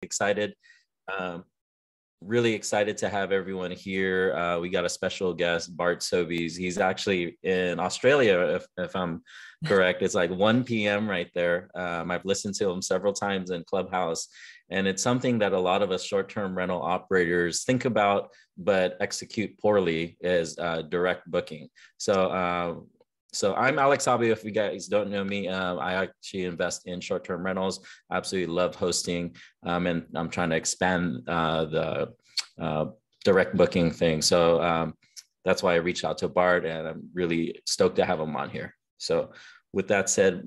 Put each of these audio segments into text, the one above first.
excited. Um, really excited to have everyone here. We got a special guest, Bart Sobies. He's actually in Australia, if I'm correct. It's like 1 p.m. right there. I've listened to him several times in Clubhouse, and it's something that a lot of us short-term rental operators think about but execute poorly is direct booking. So I'm Alex Hobby. If you guys don't know me, I actually invest in short-term rentals. I absolutely love hosting, and I'm trying to expand the direct booking thing. So that's why I reached out to Bart, and I'm really stoked to have him on here. So with that said,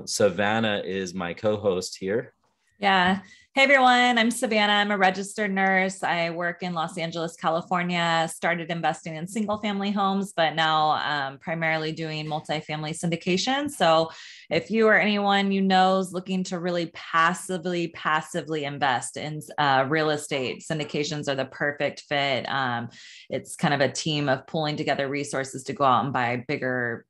Savannah is my co-host here. Yeah. Hey, everyone. I'm Savannah. I'm a registered nurse. I work in Los Angeles, California, started investing in single family homes, but now primarily doing multifamily syndication. So if you or anyone you know is looking to really passively invest in real estate, syndications are the perfect fit. It's kind of a team of pulling together resources to go out and buy bigger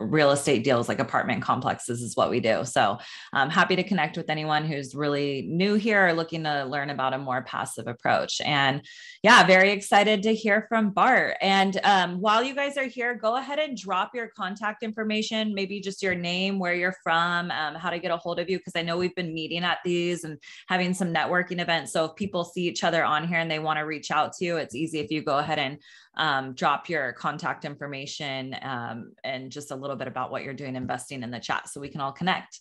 real estate deals, like apartment complexes is what we do. So I'm happy to connect with anyone who's really new here or looking to learn about a more passive approach. And yeah, very excited to hear from Bart. And while you guys are here, go ahead and drop your contact information, maybe just your name, where you're from, how to get a hold of you, because I know we've been meeting at these and having some networking events. So if people see each other on here and they want to reach out to you, it's easy if you go ahead and drop your contact information and just a little bit about what you're doing investing in the chat so we can all connect.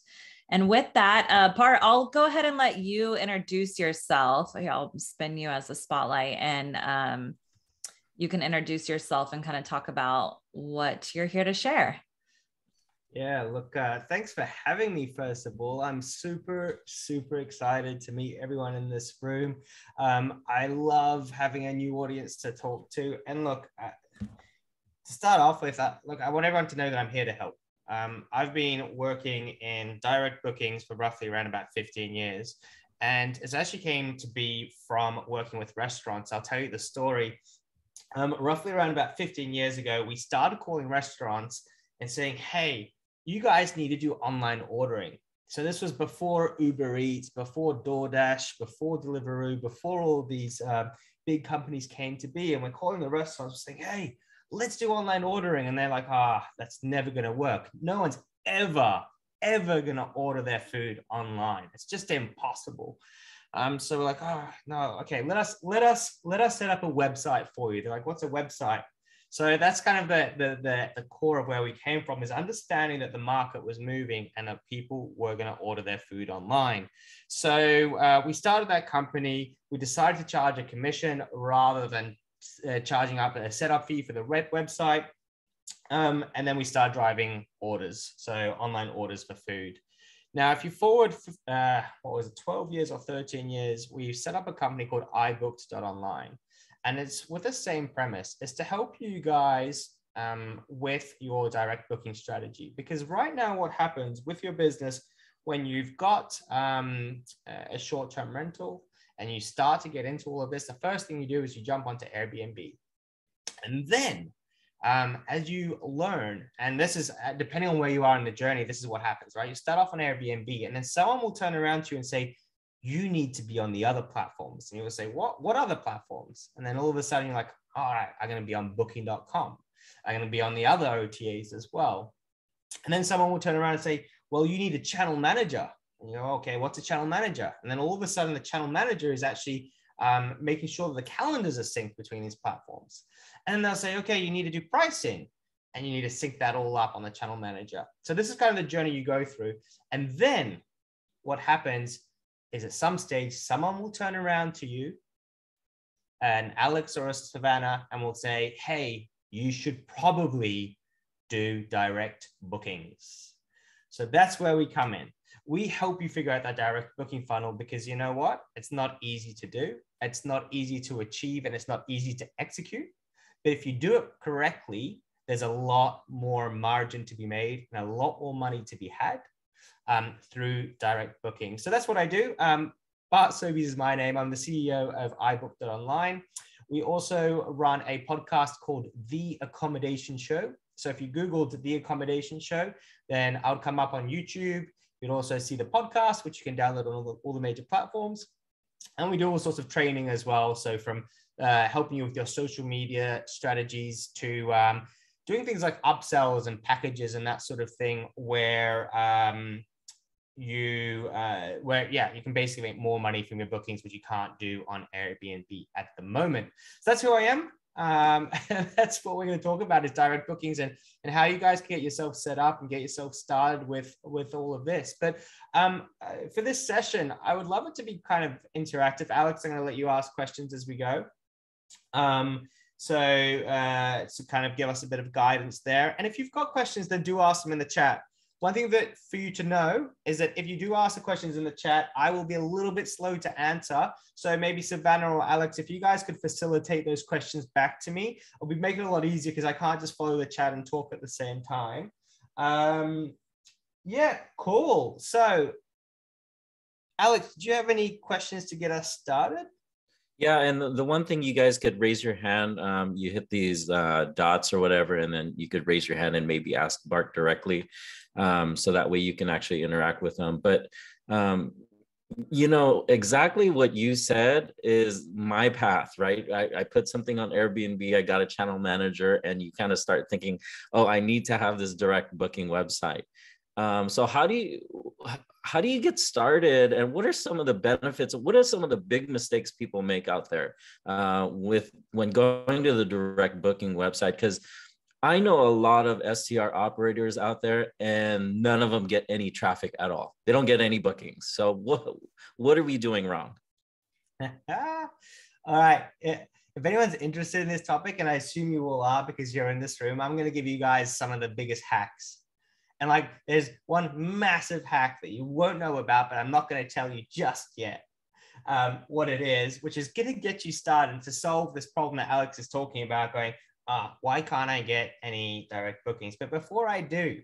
And with that, Bart, I'll go ahead and let you introduce yourself. I'll spin you as a spotlight, and you can introduce yourself and kind of talk about what you're here to share. Yeah, look, thanks for having me, first of all. I'm super excited to meet everyone in this room. I love having a new audience to talk to. And look, to start off with, look, I want everyone to know that I'm here to help. I've been working in direct bookings for roughly around about 15 years. And it actually came to be from working with restaurants. I'll tell you the story. Roughly around about 15 years ago, we started calling restaurants and saying, hey, you guys need to do online ordering. So this was before Uber Eats, before DoorDash, before Deliveroo, before all these big companies came to be. And we're calling the restaurants saying, hey, let's do online ordering. And they're like, that's never going to work. No one's ever going to order their food online. It's just impossible. So we're like, no, okay, let us set up a website for you. They're like, what's a website? So that's kind of the core of where we came from, is understanding that the market was moving and that people were going to order their food online. So we started that company. We decided to charge a commission rather than charging up a setup fee for the website. And then we started driving orders, so online orders for food. Now, if you forward, 12 years or 13 years, we've set up a company called iBooked.Online. And it's with the same premise. It's to help you guys with your direct booking strategy. Because right now, what happens with your business when you've got a short-term rental and you start to get into all of this, the first thing you do is you jump onto Airbnb. And then as you learn, and this is depending on where you are in the journey, this is what happens, right? You start off on Airbnb, and then someone will turn around to you and say, you need to be on the other platforms. And you will say, what other platforms? And then all of a sudden you're like, all right, I'm going to be on booking.com. I'm going to be on the other OTAs as well. And then someone will turn around and say, well, you need a channel manager. And you go, okay, what's a channel manager? And then all of a sudden the channel manager is actually making sure that the calendars are synced between these platforms. And then they'll say, okay, you need to do pricing, and you need to sync that all up on the channel manager. So this is kind of the journey you go through. And then what happens is at some stage, someone will turn around to you, an Alex or a Savannah, and will say, hey, you should probably do direct bookings. So that's where we come in. We help you figure out that direct booking funnel, because you know what? It's not easy to do. It's not easy to achieve, and it's not easy to execute. But if you do it correctly, there's a lot more margin to be made and a lot more money to be had through direct booking. So that's what I do. Bart Sobies is my name. I'm the CEO of iBooked.Online. We also run a podcast called The Accommodation Show. So if you Googled The Accommodation Show, then I would come up on YouTube. You'll also see the podcast, which you can download on all the major platforms. And we do all sorts of training as well. So from helping you with your social media strategies to doing things like upsells and packages and that sort of thing, where you can basically make more money from your bookings, which you can't do on Airbnb at the moment. So that's who I am. That's what we're going to talk about, is direct bookings and how you guys can get yourself set up and get yourself started with all of this. But for this session, I would love it to be kind of interactive. Alex, I'm going to let you ask questions as we go. So to kind of give us a bit of guidance there. And if you've got questions, then do ask them in the chat. One thing that for you to know is that if you do ask the questions in the chat, I will be a little bit slow to answer. So maybe Savannah or Alex, if you guys could facilitate those questions back to me, it'll be making it a lot easier because I can't just follow the chat and talk at the same time. Yeah, cool. So Alex, do you have any questions to get us started? Yeah, and the one thing, you guys could raise your hand. You hit these dots or whatever, and then you could raise your hand and maybe ask Bart directly. So that way you can actually interact with them. But, you know, exactly what you said is my path, right? I put something on Airbnb, I got a channel manager, and you kind of start thinking, oh, I need to have this direct booking website. So how do you get started, and what are some of the benefits? What are some of the big mistakes people make out there when going to the direct booking website? Because I know a lot of STR operators out there, and none of them get any traffic at all. They don't get any bookings. So what are we doing wrong? All right. If anyone's interested in this topic, and I assume you all are because you're in this room, I'm going to give you guys some of the biggest hacks. And like, there's one massive hack that you won't know about, but I'm not going to tell you just yet what it is, which is going to get you started to solve this problem that Alex is talking about, going, why can't I get any direct bookings? But before I do,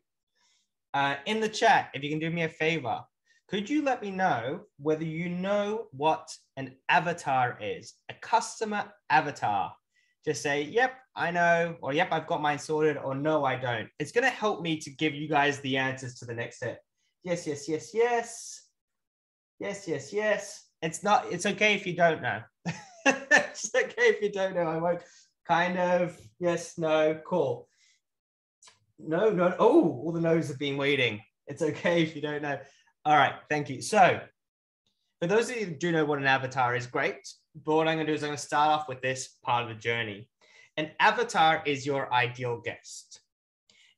in the chat, if you can do me a favor, could you let me know whether you know what an avatar is, a customer avatar? Just say, yep, I know, or yep, I've got mine sorted, or no, I don't. It's going to help me to give you guys the answers to the next step. Yes, yes, yes, yes. Yes, yes, yes. It's okay if you don't know. It's okay if you don't know. I won't kind of, yes, no, cool. No, no. Oh, all the no's have been waiting. It's okay if you don't know. All right, thank you. So for those of you who do know what an avatar is, great. But what I'm going to do is I'm going to start off with this part of the journey. An avatar is your ideal guest.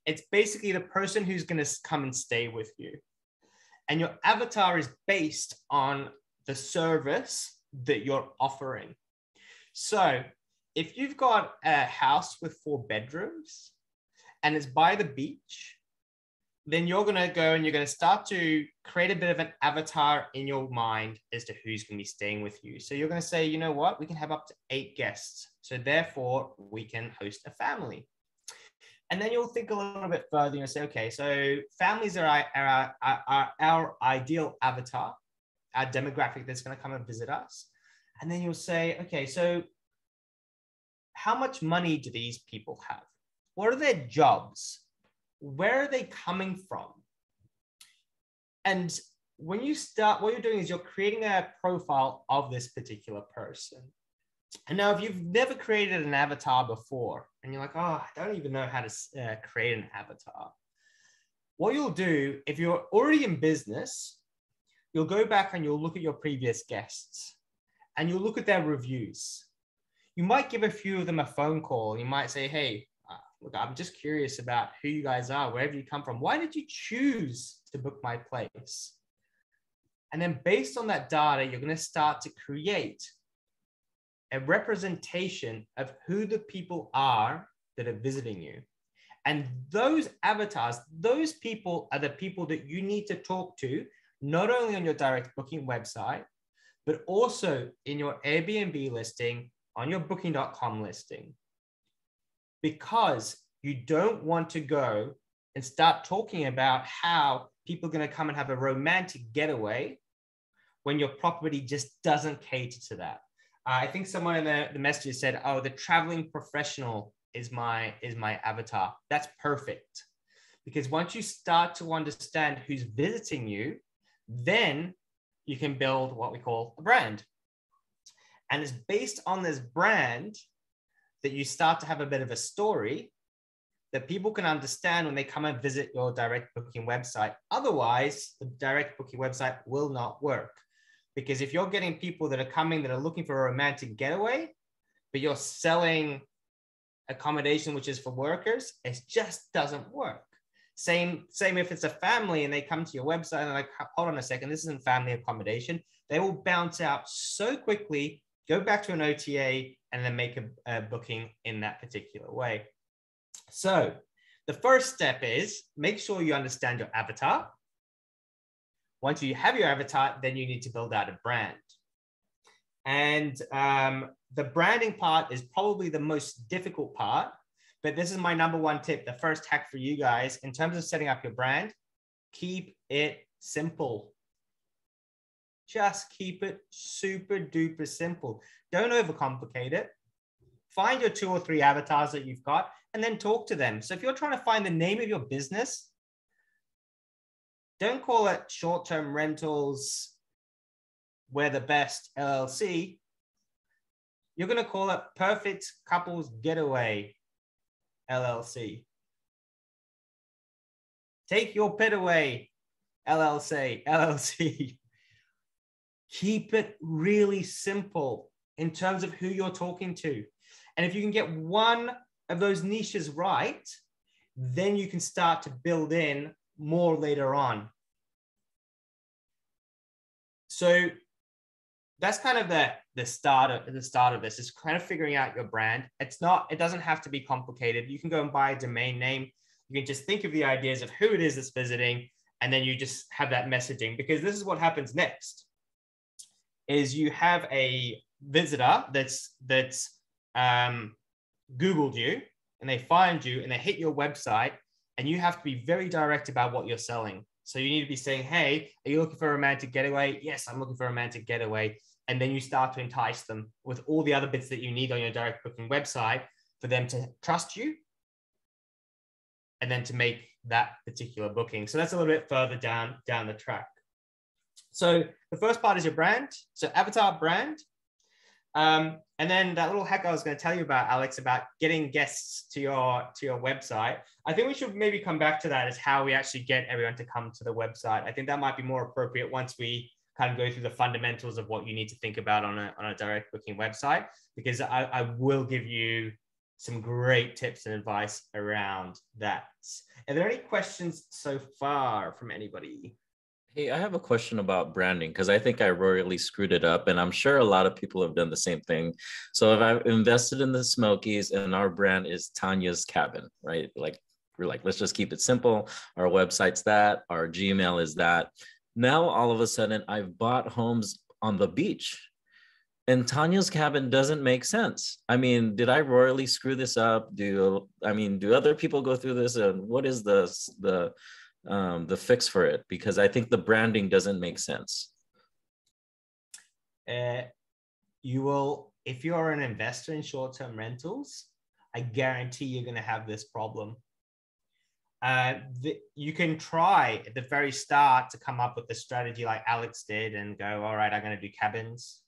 It's basically the person who's going to come and stay with you. And your avatar is based on the service that you're offering. So if you've got a house with 4 bedrooms and it's by the beach, then you're going to go and you're going to start to create a bit of an avatar in your mind as to who's going to be staying with you. So you're going to say, you know what, we can have up to 8 guests. So therefore we can host a family. And then you'll think a little bit further. You'll say, okay, so families are our ideal avatar, our demographic that's going to come and visit us. And then you'll say, okay, so how much money do these people have? What are their jobs? Where are they coming from? And when you start, what you're doing is you're creating a profile of this particular person. And now if you've never created an avatar before, and you're like, oh, I don't even know how to create an avatar. What you'll do, if you're already in business, you'll go back and you'll look at your previous guests and you'll look at their reviews. You might give a few of them a phone call. You might say, hey, look, I'm just curious about who you guys are, wherever you come from. Why did you choose to book my place? And then based on that data, you're going to start to create a representation of who the people are that are visiting you. And those avatars, those people are the people that you need to talk to, not only on your direct booking website, but also in your Airbnb listing, on your booking.com listing. Because you don't want to go and start talking about how people are going to come and have a romantic getaway when your property just doesn't cater to that. I think someone in the message said, oh, the traveling professional is my avatar. That's perfect. Because once you start to understand who's visiting you, then you can build what we call a brand. And it's based on this brand that you start to have a bit of a story that people can understand when they come and visit your direct booking website. Otherwise, the direct booking website will not work. Because if you're getting people that are coming that are looking for a romantic getaway, but you're selling accommodation, which is for workers, it just doesn't work. Same if it's a family and they come to your website and they're like, hold on a second, this isn't family accommodation. They will bounce out so quickly, go back to an OTA, and then make a booking in that particular way. So the first step is make sure you understand your avatar. Once you have your avatar, then you need to build out a brand. And the branding part is probably the most difficult part, but this is my number one tip. The first hack for you guys in terms of setting up your brand, keep it simple. Just keep it super duper simple. Don't overcomplicate it. Find your 2 or 3 avatars that you've got and then talk to them. So if you're trying to find the name of your business, don't call it short-term rentals, we're the best LLC. You're going to call it Perfect Couples Getaway LLC. Take your pet away LLC. Keep it really simple in terms of who you're talking to. And if you can get one of those niches right, then you can start to build in more later on. So that's kind of the start of this, is kind of figuring out your brand. It doesn't have to be complicated. You can go and buy a domain name. You can just think of the ideas of who it is that's visiting, and then you just have that messaging, because this is what happens next. Is you have a visitor that's Googled you, and they find you and they hit your website, and you have to be very direct about what you're selling. So you need to be saying, hey, are you looking for a romantic getaway? Yes, I'm looking for a romantic getaway. And then you start to entice them with all the other bits that you need on your direct booking website for them to trust you and then to make that particular booking. So that's a little bit further down the track. So the first part is your brand. So avatar, brand. And then that little hack I was going to tell you about, Alex, about getting guests to your website. I think we should maybe come back to that as how we actually get everyone to come to the website. I think that might be more appropriate once we kind of go through the fundamentals of what you need to think about on a direct booking website, because I will give you some great tips and advice around that. Are there any questions so far from anybody? Hey, I have a question about branding, because I think I royally screwed it up, and I'm sure a lot of people have done the same thing. So if I've invested in the Smokies and our brand is Tanya's Cabin, right? Like, we're like, let's just keep it simple. Our website's that, our Gmail is that. Now, all of a sudden, I've bought homes on the beach, and Tanya's Cabin doesn't make sense. I mean, did I royally screw this up? Do other people go through this? And what is the fix for it? Because I think the branding doesn't make sense. You will, if you're an investor in short-term rentals, I guarantee you're going to have this problem. You can try at the very start to come up with a strategy like Alex did and go, all right, I'm going to do cabins.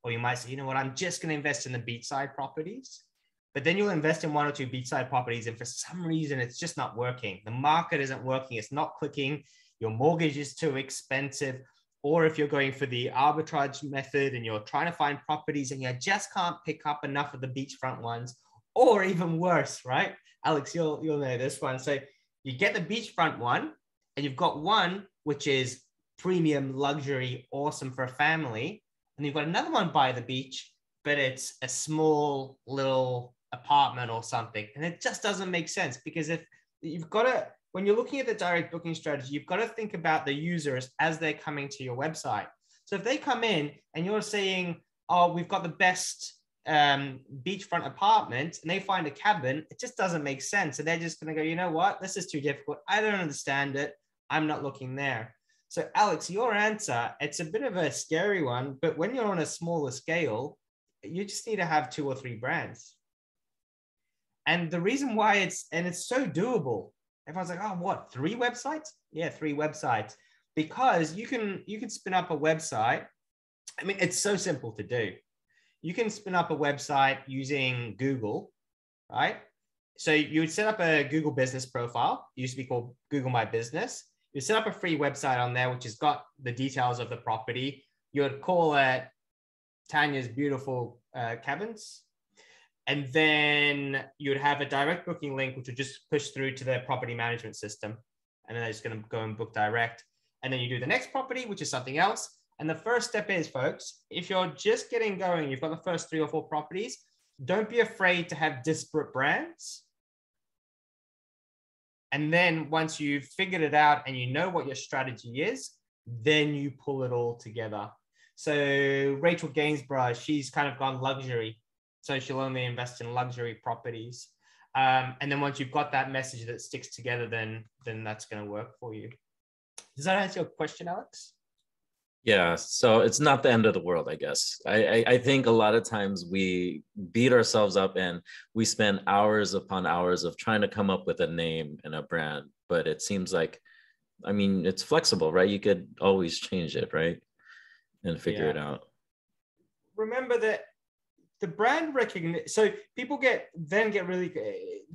Or you might say, you know what, I'm just going to invest in the beachside properties. But then you'll invest in 1 or 2 beachside properties, and for some reason, it's just not working. The market isn't working. It's not clicking. Your mortgage is too expensive. Or if you're going for the arbitrage method and you're trying to find properties and you just can't pick up enough of the beachfront ones, or even worse, right? Alex, you'll know this one. So you get the beachfront one, and you've got one which is premium, luxury, awesome for a family. And you've got another one by the beach, but it's a small little apartment or something. And it just doesn't make sense, because if you've got to, when you're looking at the direct booking strategy, you've got to think about the users as they're coming to your website. So if they come in and you're saying, oh, we've got the best beachfront apartment, and they find a cabin, it just doesn't make sense. And they're just going to go, you know what, this is too difficult. I don't understand it. I'm not looking there. So Alex, your answer, it's a bit of a scary one, but when you're on a smaller scale, you just need to have 2 or 3 brands. And the reason why it's so doable. Everyone's like, oh, what, 3 websites? Yeah, 3 websites. Because you can spin up a website. I mean, it's so simple to do. you can spin up a website using Google, right? So you would set up a Google business profile. It used to be called Google My Business. You set up a free website on there, which has got the details of the property. You would call it Tanya's Beautiful Cabins. And then you would have a direct booking link, which would just push through to the property management system. And then they're just going to go and book direct. And then you do the next property, which is something else. And the first step is, folks, if you're just getting going, you've got the first 3 or 4 properties, don't be afraid to have disparate brands. And then once you've figured it out and you know what your strategy is, then you pull it all together. So Rachel Gainsborough, she's kind of gone luxury. So she'll only invest in luxury properties. And then once you've got that message that sticks together, then that's going to work for you. Does that answer your question, Alex? Yeah, so it's not the end of the world, I guess. I think a lot of times we beat ourselves up and we spend hours upon hours of trying to come up with a name and a brand, but it seems like, I mean, it's flexible, right? You could always change it, right? And figure it out. Remember that the brand recognition, so people get really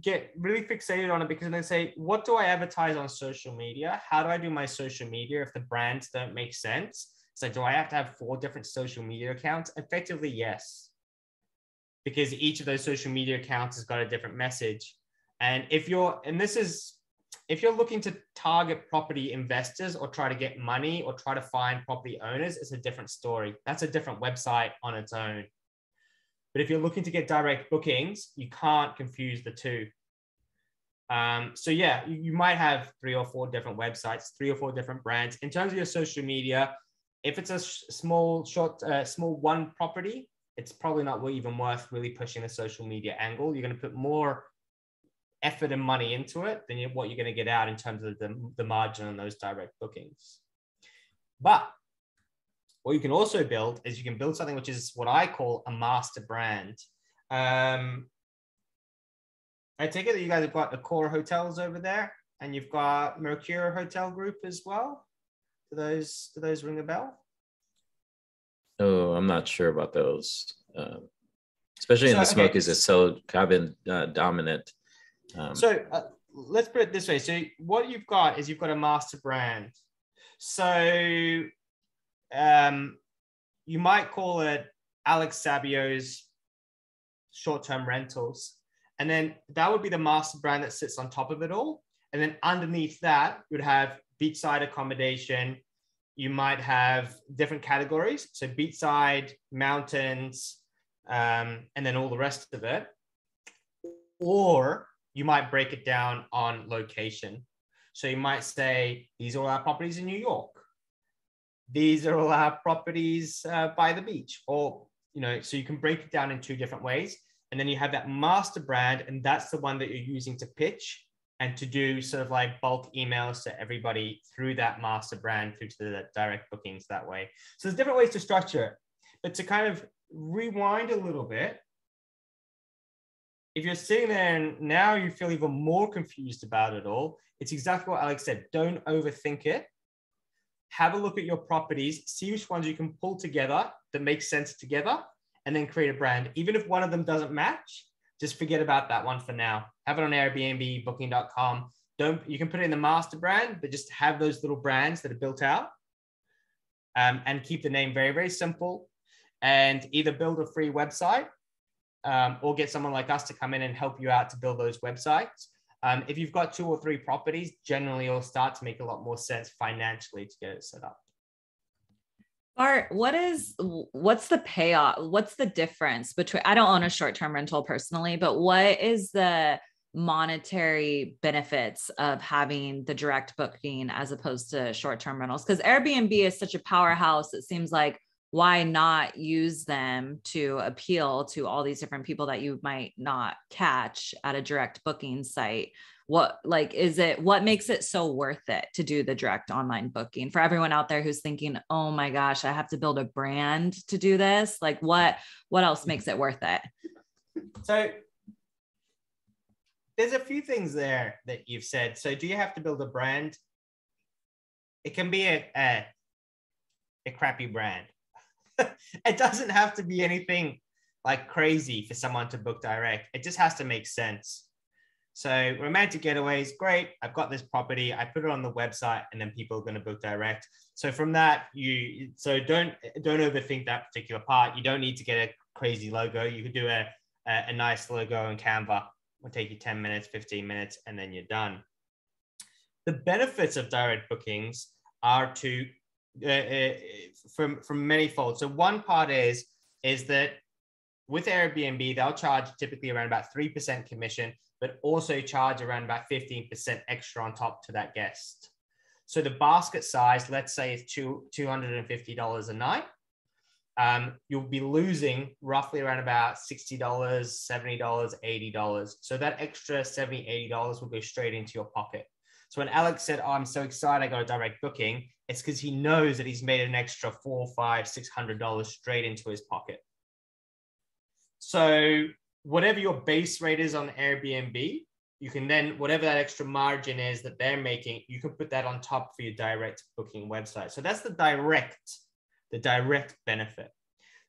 fixated on it because they say, what do I advertise on social media? How do I do my social media if the brands don't make sense? So do I have to have 4 different social media accounts? Effectively, yes. Because each of those social media accounts has got a different message. And if you're looking to target property investors or try to get money or try to find property owners, it's a different story. That's a different website on its own. But if you're looking to get direct bookings, you can't confuse the two. So yeah, you might have 3 or 4 different websites, 3 or 4 different brands. In terms of your social media, if it's a small one property, it's probably not even worth really pushing the social media angle. You're going to put more effort and money into it than what you're going to get out in terms of the margin on those direct bookings. But what you can also build is you can build something which is what I call a master brand. I take it that you guys have got Accor hotels over there, and you've got Mercure Hotel Group as well. Do those ring a bell? Oh, I'm not sure about those. Especially in the Smokies, it's so cabin dominant. Let's put it this way. So what you've got is you've got a master brand. So you might call it Alex Sabio's short-term rentals. And then that would be the master brand that sits on top of it all. And then underneath that, you would have beachside accommodation. You might have different categories. So beachside, mountains, and then all the rest of it. Or you might break it down on location. So you might say, these are all our properties in New York. These are all our properties by the beach. Or, so you can break it down in 2 different ways. And then you have that master brand, and that's the one that you're using to pitch and to do sort of like bulk emails to everybody through that master brand, through to the direct bookings that way. So there's different ways to structure it. But to kind of rewind a little bit, if you're sitting there and now you feel even more confused about it all, it's exactly what Alex said. Don't overthink it. Have a look at your properties, see which ones you can pull together that make sense together, and then create a brand. Even if one of them doesn't match, just forget about that one for now. Have it on Airbnb, booking.com. You can put it in the master brand, but just have those little brands that are built out, and keep the name very, very simple, and either build a free website or get someone like us to come in and help you out to build those websites. If you've got 2 or 3 properties, generally it'll start to make a lot more sense financially to get it set up. Bart, what's the payoff? What's the difference between, I don't own a short-term rental personally, but what is the monetary benefits of having the direct booking as opposed to short-term rentals? Because Airbnb is such a powerhouse. It seems like, why not use them to appeal to all these different people that you might not catch at a direct booking site? What makes it so worth it to do the direct online booking for everyone out there who's thinking, oh my gosh, I have to build a brand to do this? Like what else makes it worth it? So there's a few things there that you've said. So do you have to build a brand? It can be a crappy brand. It doesn't have to be anything like crazy for someone to book direct. It just has to make sense. So romantic getaways, great. I've got this property. I put it on the website, and then people are going to book direct. So from that, don't overthink that particular part. You don't need to get a crazy logo. You could do a nice logo in Canva. It'll take you 10 minutes, 15 minutes, and then you're done. The benefits of direct bookings are from many folds. So one part is that with Airbnb, they'll charge typically around about 3% commission, but also charge around about 15% extra on top to that guest. So the basket size, let's say, is $250 a night. You'll be losing roughly around about $60, $70, $80. So that extra $70, $80 will go straight into your pocket. So when Alex said, "Oh, I'm so excited, I got a direct booking," it's because he knows that he's made an extra $400, $500, $600 straight into his pocket. So whatever your base rate is on Airbnb, you can then, whatever that extra margin is that they're making, you can put that on top for your direct booking website. So that's the direct benefit.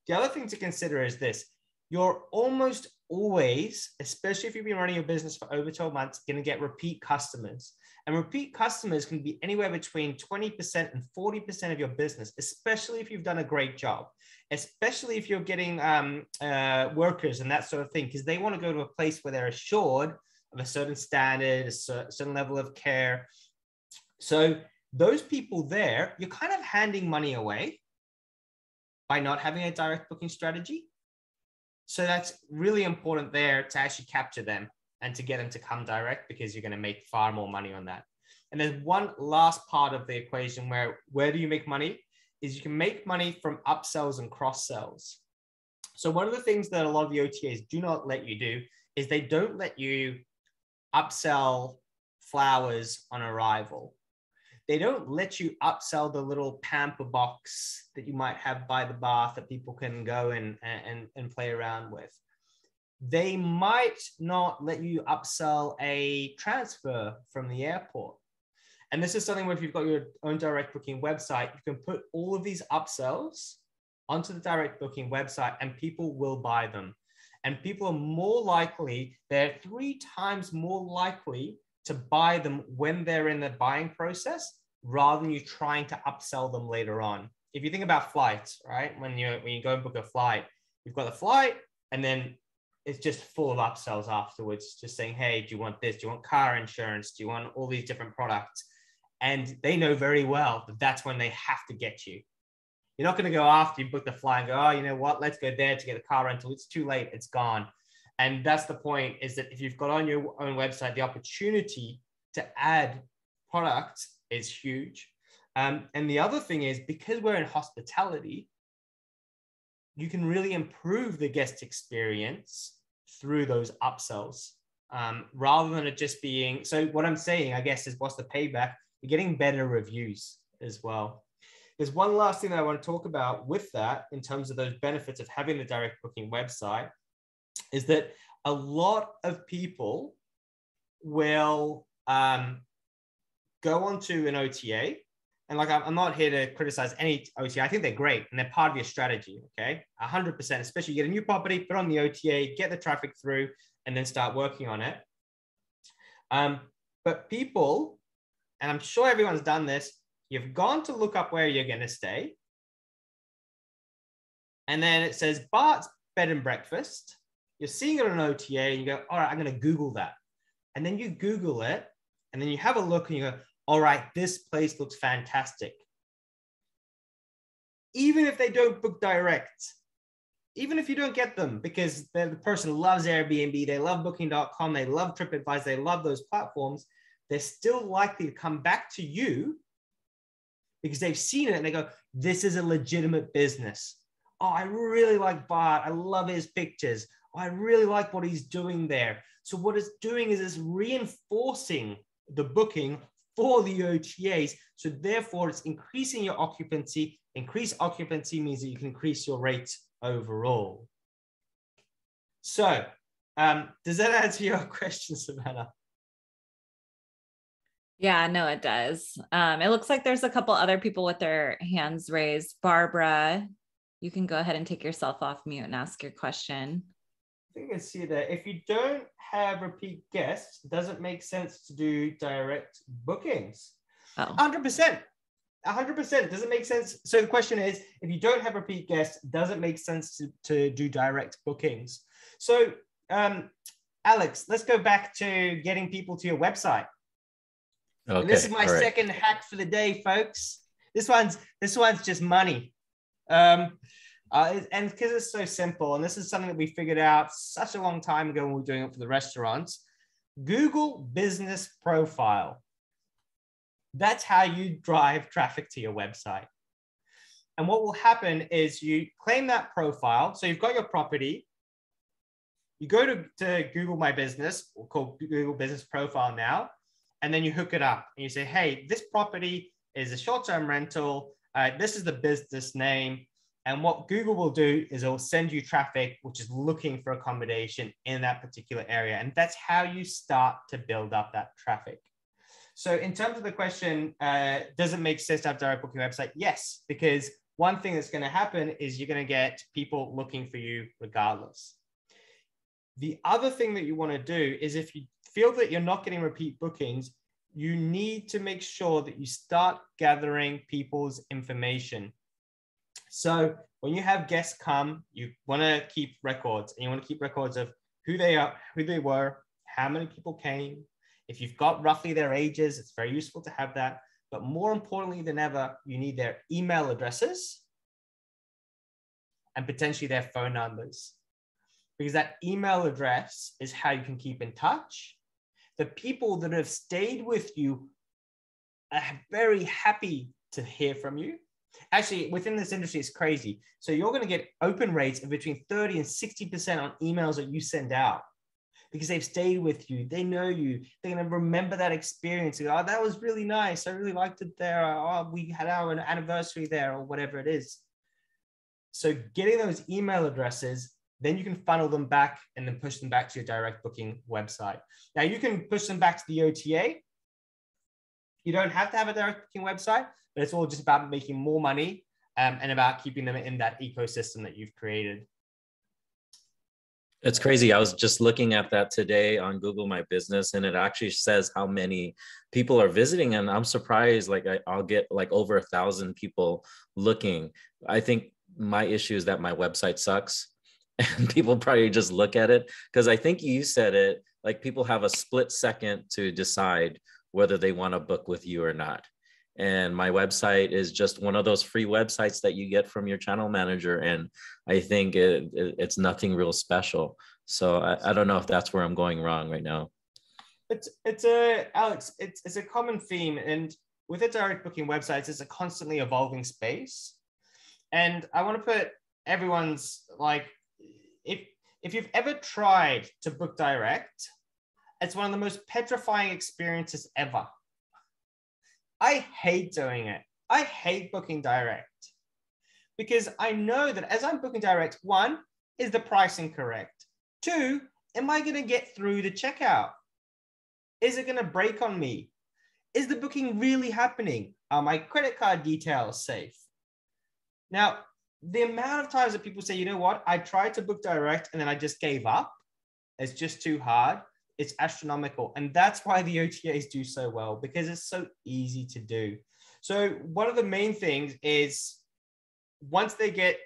The other thing to consider is this: you're almost always, especially if you've been running your business for over 12 months, going to get repeat customers. And repeat customers can be anywhere between 20% and 40% of your business, especially if you've done a great job, especially if you're getting workers and that sort of thing, because they want to go to a place where they're assured of a certain standard, a certain level of care. So those people there, you're kind of handing money away by not having a direct booking strategy. So that's really important there to actually capture them and to get them to come direct, because you're going to make far more money on that. And there's one last part of the equation where do you make money? Is you can make money from upsells and cross sells. So one of the things that a lot of the OTAs do not let you do is they don't let you upsell flowers on arrival. They don't let you upsell the little pamper box that you might have by the bath that people can go and play around with. They might not let you upsell a transfer from the airport. And this is something where if you've got your own direct booking website, you can put all of these upsells onto the direct booking website and people will buy them. And people are more likely, they're 3 times more likely to buy them when they're in the buying process, rather than you trying to upsell them later on. If you think about flights, right? When you go and book a flight, you've got the flight and then it's just full of upsells afterwards, just saying, "Hey, do you want this? Do you want car insurance? Do you want all these different products?" And they know very well that that's when they have to get you. You're not going to go after you book the flight and go, "Oh, you know what? Let's go there to get a car rental." It's too late. It's gone. And that's the point, is that if you've got on your own website, the opportunity to add product is huge. And the other thing is, because we're in hospitality, you can really improve the guest experience through those upsells, rather than it just being, so what I'm saying, I guess, is what's the payback? You're getting better reviews as well. There's one last thing that I want to talk about with that in terms of those benefits of having the direct booking website, is that a lot of people will go onto an OTA. And like, I'm not here to criticize any OTA. I think they're great and they're part of your strategy, okay? 100%, especially you get a new property, put on the OTA, get the traffic through, and then start working on it. But people, and I'm sure everyone's done this, you've gone to look up where you're going to stay. And then it says Bart's Bed and Breakfast. You're seeing it on an OTA and you go, "All right, I'm going to Google that." And then you Google it and then you have a look and you go, "All right, this place looks fantastic." Even if they don't book direct, even if you don't get them because the person loves Airbnb, they love Booking.com, they love TripAdvisor, they love those platforms, they're still likely to come back to you because they've seen it and they go, "This is a legitimate business. Oh, I really like Bart. I love his pictures. Oh, I really like what he's doing there." So what it's doing is it's reinforcing the booking for the OTAs. So therefore it's increasing your occupancy. Increased occupancy means that you can increase your rates overall. So does that answer your question, Savannah? Yeah, no, it does. It looks like there's a couple other people with their hands raised. Barbara, You can go ahead and take yourself off mute and ask your question. I think I see that. If you don't have repeat guests, does it make sense to do direct bookings? Oh, 100%. 100%. Does it make sense? So the question is, if you don't have repeat guests, does it make sense to do direct bookings? So, Alex, let's go back to getting people to your website. Okay, and this is my second hack for the day, folks. This one's just money. And because it's so simple, and this is something that we figured out such a long time ago when we were doing it for the restaurants, Google Business Profile. That's how you drive traffic to your website. And what will happen is you claim that profile. So you've got your property. You go to Google My Business, or called Google Business Profile now, and then you hook it up. And you say, hey, this property is a short-term rental. This is the business name. And what Google will do is it'll send you traffic, which is looking for accommodation in that particular area. And that's how you start to build up that traffic. So in terms of the question, does it make sense to have direct booking website? Yes, because one thing that's going to happen is you're going to get people looking for you regardless. The other thing that you want to do is if you feel that you're not getting repeat bookings, you need to make sure that you start gathering people's information. So when you have guests come, you want to keep records, and you want to keep records of who they are, who they were, how many people came. If you've got roughly their ages, it's very useful to have that. But more importantly than ever, you need their email addresses and potentially their phone numbers, because that email address is how you can keep in touch. The people that have stayed with you are very happy to hear from you. Actually, within this industry, it's crazy. So you're going to get open rates of between 30 and 60% on emails that you send out, because they've stayed with you, they know you, they're going to remember that experience. Go, oh, that was really nice. I really liked it there. Oh, we had our anniversary there, or whatever it is. So getting those email addresses, then you can funnel them back and then push them back to your direct booking website. Now you can push them back to the OTA. You don't have to have a direct booking website, but it's all just about making more money and about keeping them in that ecosystem that you've created. It's crazy. I was just looking at that today on Google My Business, and it actually says how many people are visiting. And I'm surprised, like I'll get like over 1,000 people looking. I think my issue is that my website sucks and people probably just look at it, because I think you said it, like people have a split second to decide whether they want to book with you or not. And my website is just one of those free websites that you get from your channel manager. And I think it's nothing real special. So I don't know if that's where I'm going wrong right now. Alex, it's a common theme. And with the direct booking websites, it's a constantly evolving space. And I want to put everyone's, like, if you've ever tried to book direct, it's one of the most petrifying experiences ever. I hate doing it. I hate booking direct, because I know that as I'm booking direct, one, is the pricing correct? Two, am I going to get through the checkout? Is it going to break on me? Is the booking really happening? Are my credit card details safe? Now, the amount of times that people say, you know what, I tried to book direct and then I just gave up. It's just too hard. It's astronomical. And that's why the OTAs do so well, because it's so easy to do. So one of the main things is, once they get,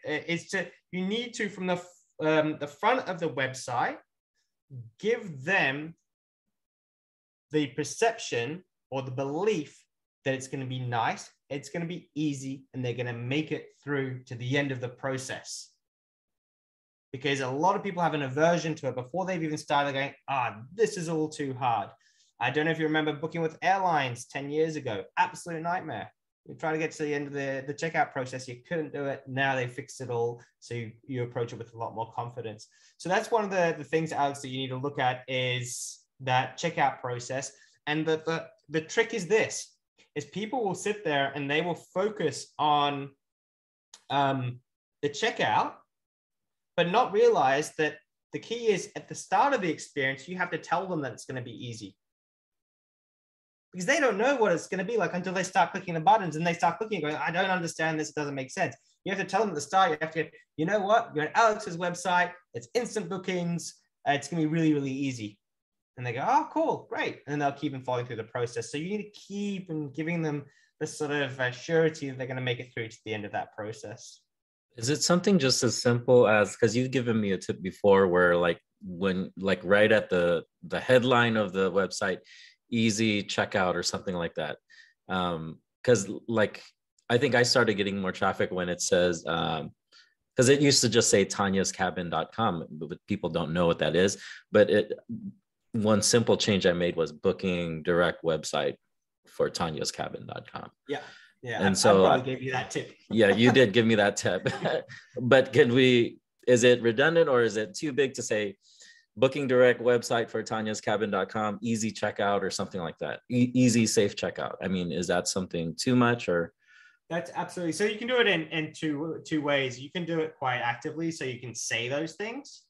you need to, from the front of the website, give them the perception or the belief that it's going to be nice, it's going to be easy, and they're going to make it through to the end of the process. Because a lot of people have an aversion to it before they've even started, going, this is all too hard. I don't know if you remember booking with airlines 10 years ago, absolute nightmare. You try to get to the end of the checkout process, you couldn't do it. Now they fixed it all, so you approach it with a lot more confidence. So that's one of the things, Alex, that you need to look at, is that checkout process. And the trick is this, is people will sit there and they will focus on the checkout, but not realize that the key is, at the start of the experience, you have to tell them that it's going to be easy. because they don't know what it's going to be like until they start clicking the buttons and they start clicking and going, I don't understand this. It doesn't make sense. You have to tell them at the start, you have to go, you know what? You're on Alex's website. It's instant bookings. It's going to be really, really easy. And they go, oh, cool, great. And then they'll keep following through the process. So you need to keep and giving them this sort of surety that they're going to make it through to the end of that process. Is it something just as simple as, because you've given me a tip before where like when like right at the headline of the website, easy checkout or something like that? Because like I think I started getting more traffic when it says, because it used to just say tanyascabin.com, but people don't know what that is. But one simple change I made was booking direct website for tanyascabin.com. Yeah. Yeah. And so I probably gave you that tip. Yeah, you did give me that tip. But is it redundant or is it too big to say booking direct website for tanyascabin.com, easy checkout or something like that? Easy, safe checkout. I mean, is that something too much or? That's absolutely. So you can do it in two ways. You can do it quite actively. So you can say those things.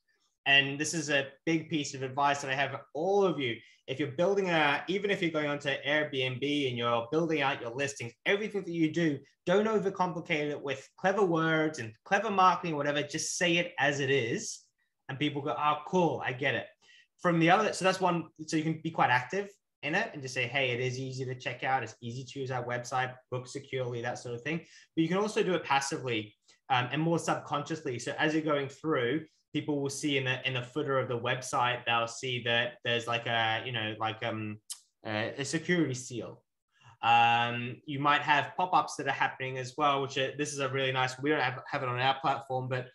And this is a big piece of advice that I have for all of you. If you're building even if you're going onto Airbnb and you're building out your listings, everything that you do, don't overcomplicate it with clever words and clever marketing or whatever. Just say it as it is. And people go, oh, cool, I get it. From the other, so that's one, so you can be quite active in it and just say, hey, it is easy to check out. It's easy to use our website, book securely, that sort of thing. But you can also do it passively and more subconsciously. So as you're going through, people will see in the footer of the website, they'll see that there's like a security seal. You might have pop-ups that are happening as well, which this is a really nice, we don't have it on our platform, but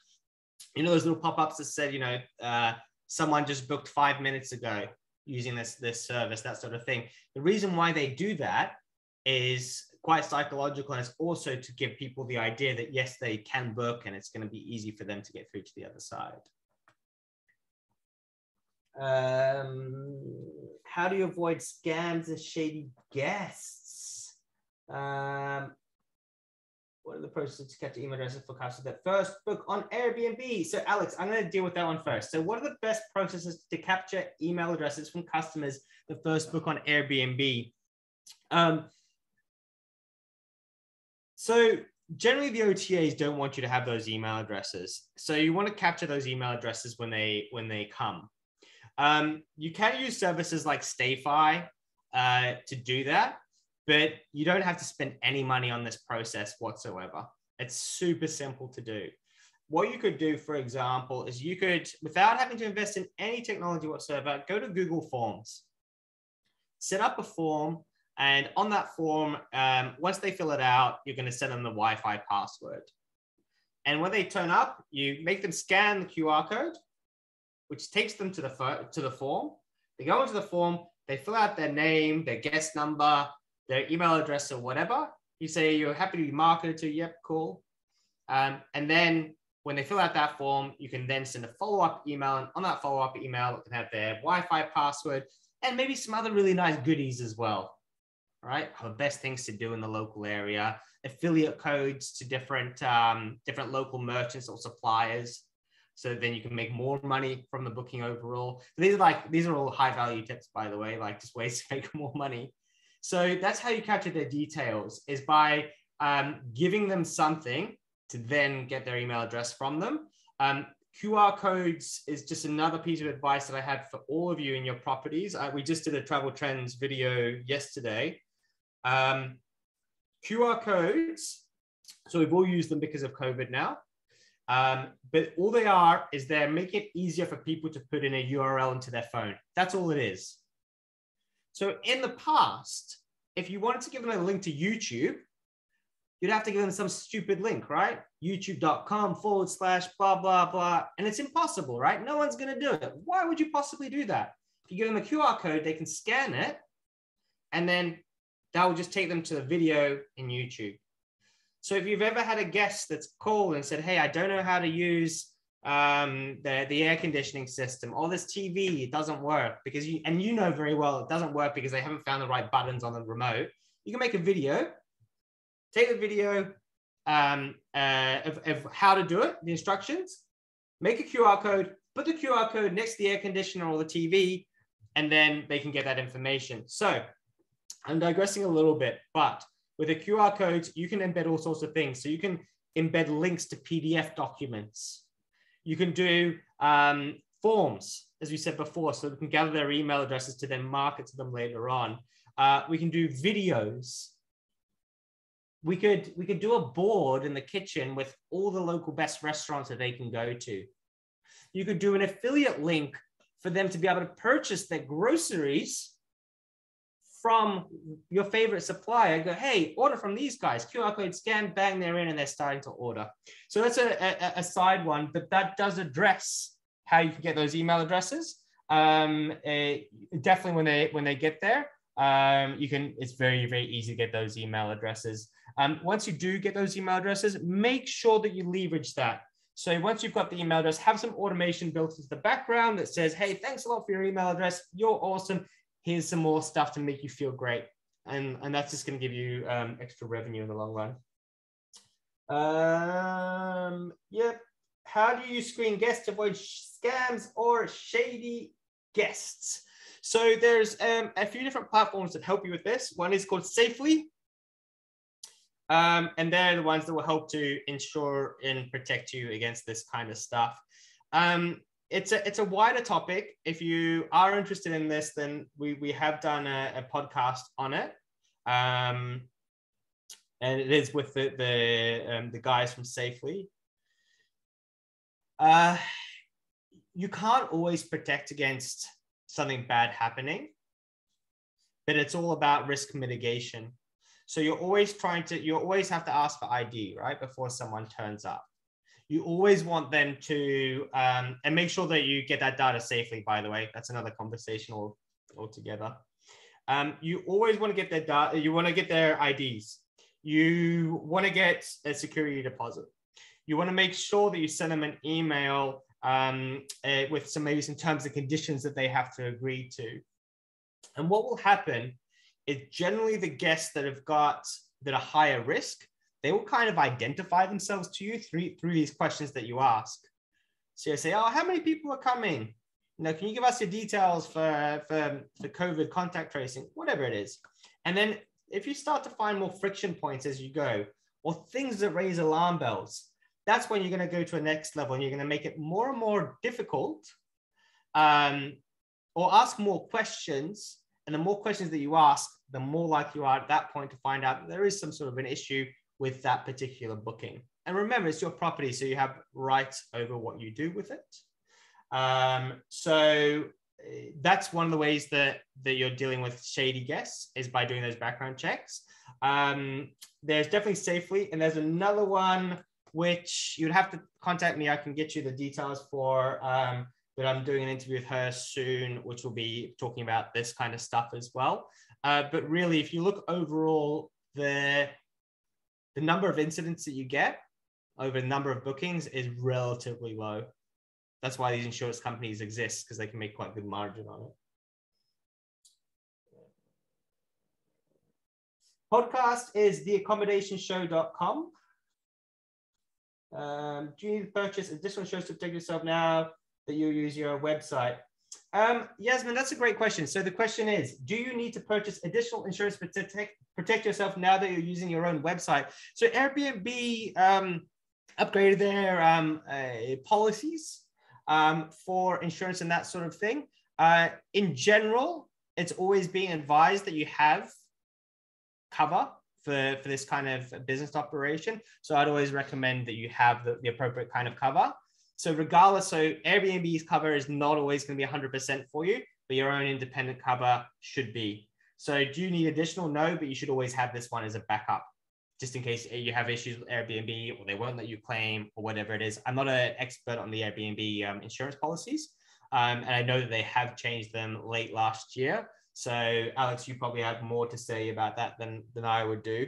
you know, those little pop-ups that said, someone just booked 5 minutes ago using this service, that sort of thing. The reason why they do that is quite psychological, and it's also to give people the idea that yes, they can book and it's going to be easy for them to get through to the other side. How do you avoid scams and shady guests? What are the processes to capture email addresses for customers that first book on Airbnb? So Alex, I'm going to deal with that one first. So what are the best processes to capture email addresses from customers that first book on Airbnb? So generally the OTAs don't want you to have those email addresses. So you want to capture those email addresses when they come. You can use services like StayFi to do that, but you don't have to spend any money on this process whatsoever. It's super simple to do. What you could do, for example, is you could, without having to invest in any technology whatsoever, go to Google Forms, set up a form, and on that form, once they fill it out, you're going to send them the Wi-Fi password. And when they turn up, you make them scan the QR code, which takes them to the form. They go into the form, they fill out their name, their guest number, their email address or whatever. You say you're happy to be marketed to, yep, cool. And then when they fill out that form, you can then send a follow-up email. And on that follow-up email, it can have their Wi-Fi password and maybe some other really nice goodies as well. All right, the best things to do in the local area, affiliate codes to different local merchants or suppliers. So then you can make more money from the booking overall. These are all high value tips, by the way, like just ways to make more money. So that's how you capture their details, is by giving them something to then get their email address from them. QR codes is just another piece of advice that I had for all of you in your properties. We just did a travel trends video yesterday. QR codes, so we've all used them because of COVID now. But all they are is they're making it easier for people to put in a URL into their phone. That's all it is. So in the past, if you wanted to give them a link to YouTube, you'd have to give them some stupid link, right? youtube.com/blah, blah, blah. And it's impossible, right? No one's going to do it. Why would you possibly do that? If you give them a QR code, they can scan it, and then that will just take them to the video in YouTube. So if you've ever had a guest that's called and said, hey, I don't know how to use the air conditioning system, or this TV, it doesn't work, because you know very well it doesn't work because they haven't found the right buttons on the remote, you can make a video, take the video of how to do it, the instructions, make a QR code, put the QR code next to the air conditioner or the TV, and then they can get that information. So I'm digressing a little bit, but with the QR codes, you can embed all sorts of things. So you can embed links to PDF documents. You can do forms, as we said before, so we can gather their email addresses to then market to them later on. We can do videos. We could do a board in the kitchen with all the local best restaurants that they can go to. You could do an affiliate link for them to be able to purchase their groceries from your favorite supplier. Go, hey, order from these guys. QR code scan, bang, they're in and they're starting to order. So that's a side one, but that does address how you can get those email addresses. Definitely when they get there, it's very, very easy to get those email addresses. Once you do get those email addresses, make sure that you leverage that. So once you've got the email address, have some automation built into the background that says, hey, thanks a lot for your email address. You're awesome. Here's some more stuff to make you feel great. And that's just going to give you extra revenue in the long run. Yep. How do you screen guests to avoid scams or shady guests? So there's a few different platforms that help you with this. One is called Safely. And they're the ones that will help to ensure and protect you against this kind of stuff. It's a wider topic. If you are interested in this, then we have done a podcast on it. And it is with the guys from Safely. You can't always protect against something bad happening, but it's all about risk mitigation. So you always have to ask for ID, right, before someone turns up. You always want them to, and make sure that you get that data safely, by the way. That's another conversation altogether. You always want to get their data, you want to get their IDs. You want to get a security deposit. You want to make sure that you send them an email with maybe some terms and conditions that they have to agree to. And what will happen is generally the guests that are higher risk, they will kind of identify themselves to you through these questions that you ask. So you say, oh, how many people are coming? Can you give us your details for COVID contact tracing, whatever it is. And then if you start to find more friction points as you go, or things that raise alarm bells, that's when you're going to go to a next level and you're going to make it more and more difficult, or ask more questions. And the more questions that you ask, the more likely you are at that point to find out that there is some sort of an issue with that particular booking. And remember, it's your property, so you have rights over what you do with it. So that's one of the ways that you're dealing with shady guests, is by doing those background checks. There's definitely Safely, and there's another one which you'd have to contact me. I can get you the details for, but I'm doing an interview with her soon, which will be talking about this kind of stuff as well. But really, if you look overall, the number of incidents that you get over the number of bookings is relatively low. That's why these insurance companies exist, because they can make quite good margin on it. Podcast is theaccommodationshow.com. Do you need to purchase additional insurance to protect yourself now that you use your website? Yasmin, that's a great question. So the question is, do you need to purchase additional insurance to protect yourself now that you're using your own website? So Airbnb upgraded their policies for insurance and that sort of thing. In general, it's always being advised that you have cover for this kind of business operation. So I'd always recommend that you have the appropriate kind of cover. So regardless, so Airbnb's cover is not always going to be 100% for you, but your own independent cover should be. So do you need additional? No, but you should always have this one as a backup, just in case you have issues with Airbnb or they won't let you claim or whatever it is. I'm not an expert on the Airbnb insurance policies, and I know that they have changed them late last year. So Alex, you probably have more to say about that than I would do.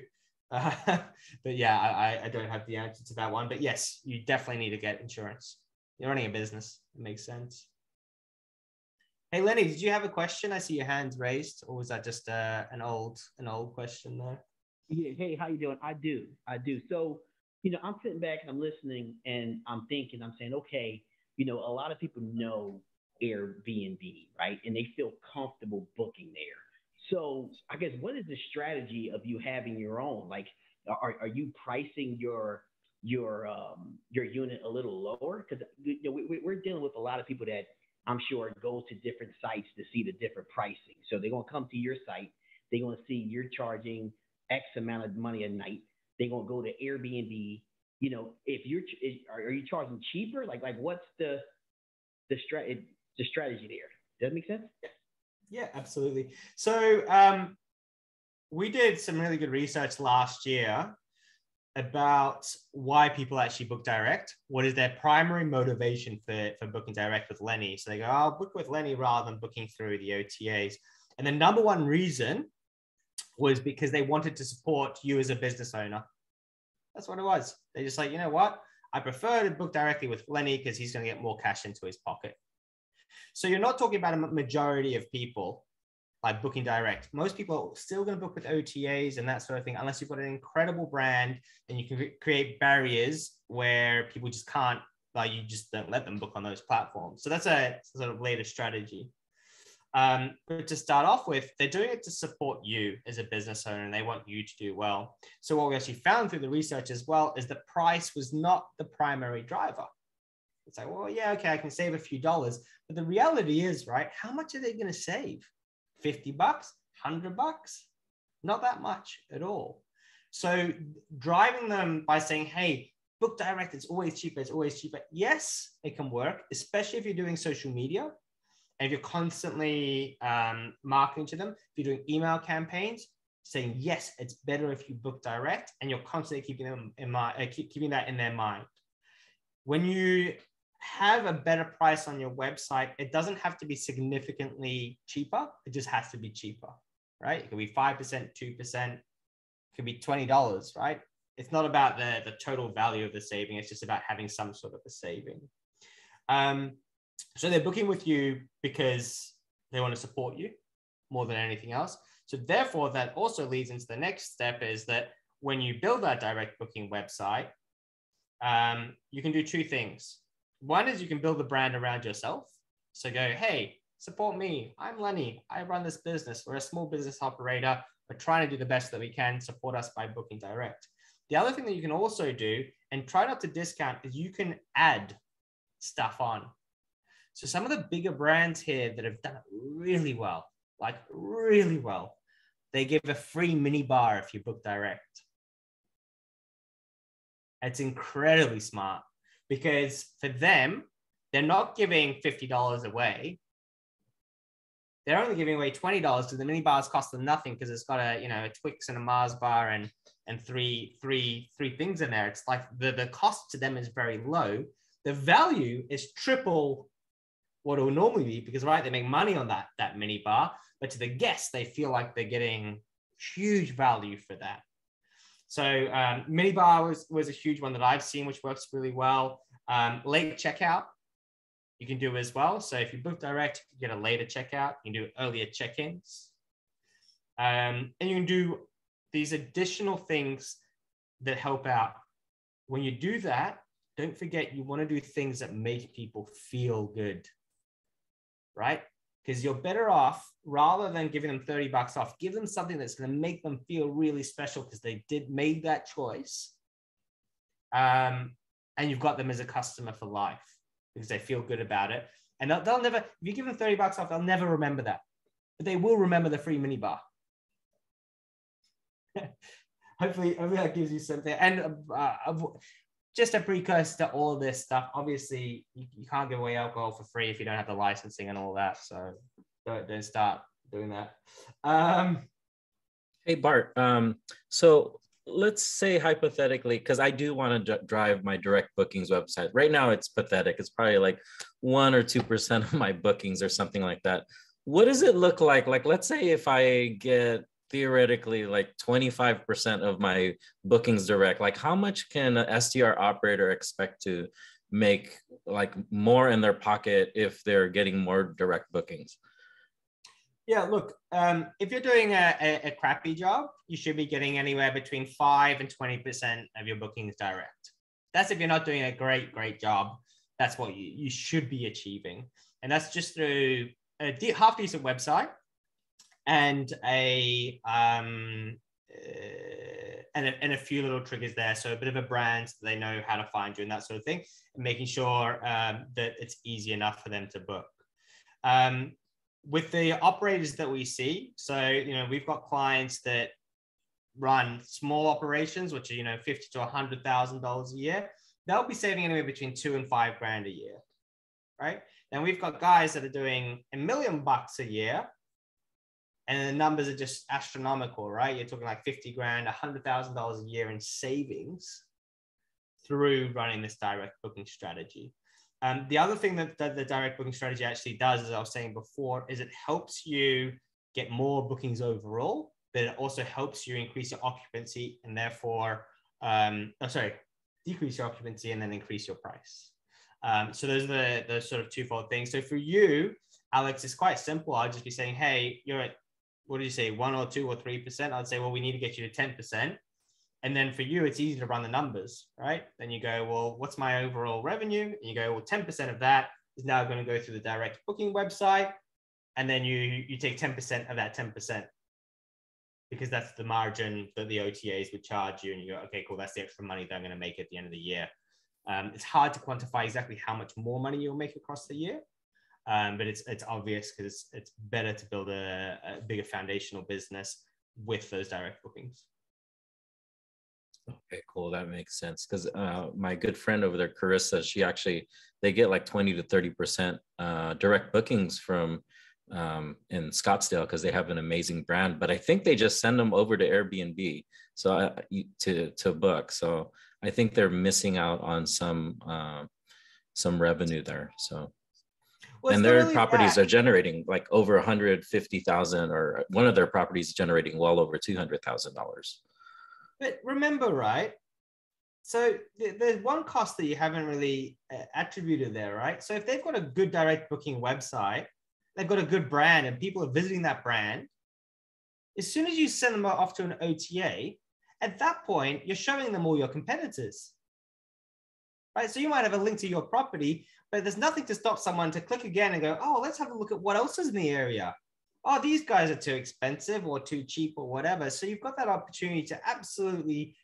But yeah, I don't have the answer to that one. But yes, you definitely need to get insurance. You're running a business. It makes sense. Hey, Lenny, did you have a question? I see your hands raised, or was that just an old question there? Yeah. Hey, how you doing? I do. So, I'm sitting back and I'm listening and I'm thinking, I'm saying, okay, a lot of people know Airbnb, right? And they feel comfortable booking there. So I guess what is the strategy of you having your own? Like, are you pricing your unit a little lower? Because we're dealing with a lot of people that I'm sure go to different sites to see the different pricing. So they're gonna come to your site, they're gonna see you're charging X amount of money a night. They're gonna go to Airbnb. You know, if are you charging cheaper? Like what's the strategy there? Does that make sense? Yeah, absolutely. So we did some really good research last year about why people actually book direct. What is their primary motivation for booking direct with Lenny? So they go, I'll book with Lenny rather than booking through the OTAs. And the number one reason was because they wanted to support you as a business owner. That's what it was. They just like, you know what? I prefer to book directly with Lenny because he's going to get more cash into his pocket. So you're not talking about a majority of people like booking direct. Most people are still going to book with OTAs and that sort of thing, unless you've got an incredible brand and you can create barriers where people just can't, like you just don't let them book on those platforms. So that's a sort of later strategy. But to start off with, they're doing it to support you as a business owner and they want you to do well. So what we actually found through the research as well is that price was not the primary driver. It's like, well, yeah, okay, I can save a few dollars. But the reality is, right, how much are they going to save? $50, $100? Not that much at all. So driving them by saying, hey, book direct, it's always cheaper, it's always cheaper. Yes, it can work, especially if you're doing social media and if you're constantly marketing to them, if you're doing email campaigns, saying, yes, it's better if you book direct and you're constantly keeping them in mind, keeping that in their mind. When you have a better price on your website, it doesn't have to be significantly cheaper. It just has to be cheaper, right? It could be 5%, 2%, it could be $20, right? It's not about the total value of the saving. It's just about having some sort of a saving. So they're booking with you because they want to support you more than anything else. So therefore, that also leads into the next step is that when you build that direct booking website, you can do two things. One is you can build the brand around yourself. So go, hey, support me. I'm Lenny. I run this business. We're a small business operator. We're trying to do the best that we can. Support us by booking direct. The other thing that you can also do, and try not to discount, is you can add stuff on. So some of the bigger brands here that have done it really well, like really well, they give a free mini bar if you book direct. It's incredibly smart because for them, they're not giving $50 away. They're only giving away $20 because the mini bars cost them nothing because it's got a Twix and a Mars bar and three things in there. It's like the cost to them is very low. The value is triple what it would normally be because, right, they make money on that mini bar, but to the guests, they feel like they're getting huge value for that. So minibar was a huge one that I've seen, which works really well. Late checkout, you can do as well. So if you book direct, you get a later checkout. You can do earlier check-ins. And you can do these additional things that help out. When you do that, don't forget you want to do things that make people feel good, right? Because you're better off, rather than giving them $30 off, give them something that's going to make them feel really special because they made that choice. And you've got them as a customer for life because they feel good about it. And they'll never, if you give them $30 off, they'll never remember that. But they will remember the free mini bar. Hopefully that gives you something. And just a precursor to all of this stuff. Obviously, you can't give away alcohol for free if you don't have the licensing and all that. So don't start doing that. Hey, Bart. So let's say hypothetically, because I do want to drive my direct bookings website. Right now, it's pathetic. It's probably like 1 or 2% of my bookings or something like that. What does it look like? Like, let's say if I get theoretically like 25% of my bookings direct, like how much can an STR operator expect to make like more in their pocket if they're getting more direct bookings? Yeah, look, if you're doing a crappy job, you should be getting anywhere between 5 and 20% of your bookings direct. That's if you're not doing a great job. That's what you should be achieving. And that's just through a half decent website and and a few little triggers there. So a bit of a brand, so they know how to find you and that sort of thing, and making sure that it's easy enough for them to book. With the operators that we see, so, we've got clients that run small operations, which are, $50,000 to $100,000 a year. They'll be saving anywhere between $2,000 and $5,000 a year, right? Then we've got guys that are doing $1 million a year, and the numbers are just astronomical, right? You're talking like 50 grand, $100,000 a year in savings through running this direct booking strategy. The other thing that the direct booking strategy actually does, as I was saying before, is it helps you get more bookings overall, but it also helps you increase your occupancy and therefore, decrease your occupancy and then increase your price. So those are the sort of twofold things. So for you, Alex, it's quite simple. I'll just be saying, hey, you're at, what do you say, 1 or 2 or 3%? I'd say, well, we need to get you to 10%. And then for you, it's easy to run the numbers, right? Then you go, well, what's my overall revenue? And you go, well, 10% of that is now going to go through the direct booking website. And then you take 10% of that 10%, because that's the margin that the OTAs would charge you. And you go, okay, cool, that's the extra money that I'm going to make at the end of the year. It's hard to quantify exactly how much more money you'll make across the year. But it's obvious, because it's better to build a bigger foundational business with those direct bookings. Okay, cool. That makes sense. Because my good friend over there, Carissa, they get like 20 to 30% direct bookings from in Scottsdale, because they have an amazing brand. But I think they just send them over to Airbnb to book. So I think they're missing out on some revenue there. So. Well, and their properties are generating like over 150,000, or one of their properties generating well over $200,000. But remember, right? So there's one cost that you haven't really attributed there, right? So if they've got a good direct booking website, they've got a good brand, and people are visiting that brand, as soon as you send them off to an OTA, at that point, you're showing them all your competitors, right? So you might have a link to your property, but there's nothing to stop someone to click again and go, oh, let's have a look at what else is in the area. Oh, these guys are too expensive or too cheap or whatever. So you've got that opportunity to absolutely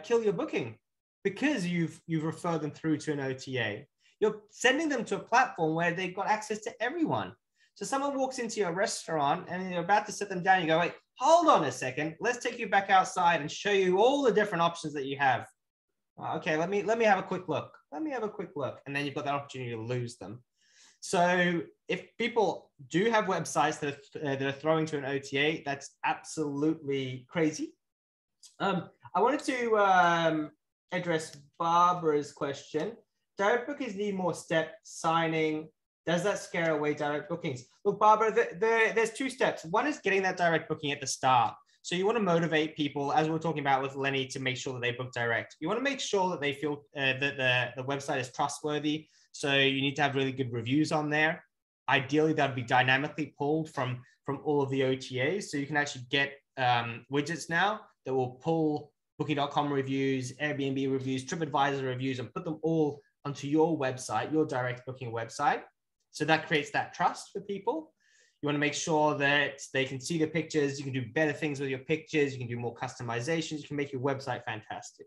kill your booking, because you've referred them through to an OTA. You're sending them to a platform where they've got access to everyone. So someone walks into your restaurant and you're about to sit them down. You go, wait, hold on a second. Let's take you back outside and show you all the different options that you have. Okay, let me have a quick look. Let me have a quick look. And then you've got that opportunity to lose them. So if people do have websites that are throwing to an OTA, that's absolutely crazy. I wanted to address Barbara's question. Direct bookings need more step signing. Does that scare away direct bookings? Look, Barbara, there's 2 steps. One is getting that direct booking at the start. So you want to motivate people, as we were talking about with Lenny, to make sure that they book direct. You want to make sure that they feel that the website is trustworthy. So you need to have really good reviews on there. Ideally, that would be dynamically pulled from all of the OTAs. So you can actually get widgets now that will pull Booking.com reviews, Airbnb reviews, TripAdvisor reviews, and put them all onto your website, your direct booking website. So that creates that trust for people. You want to make sure that they can see the pictures. You can do better things with your pictures. You can do more customizations. You can make your website fantastic.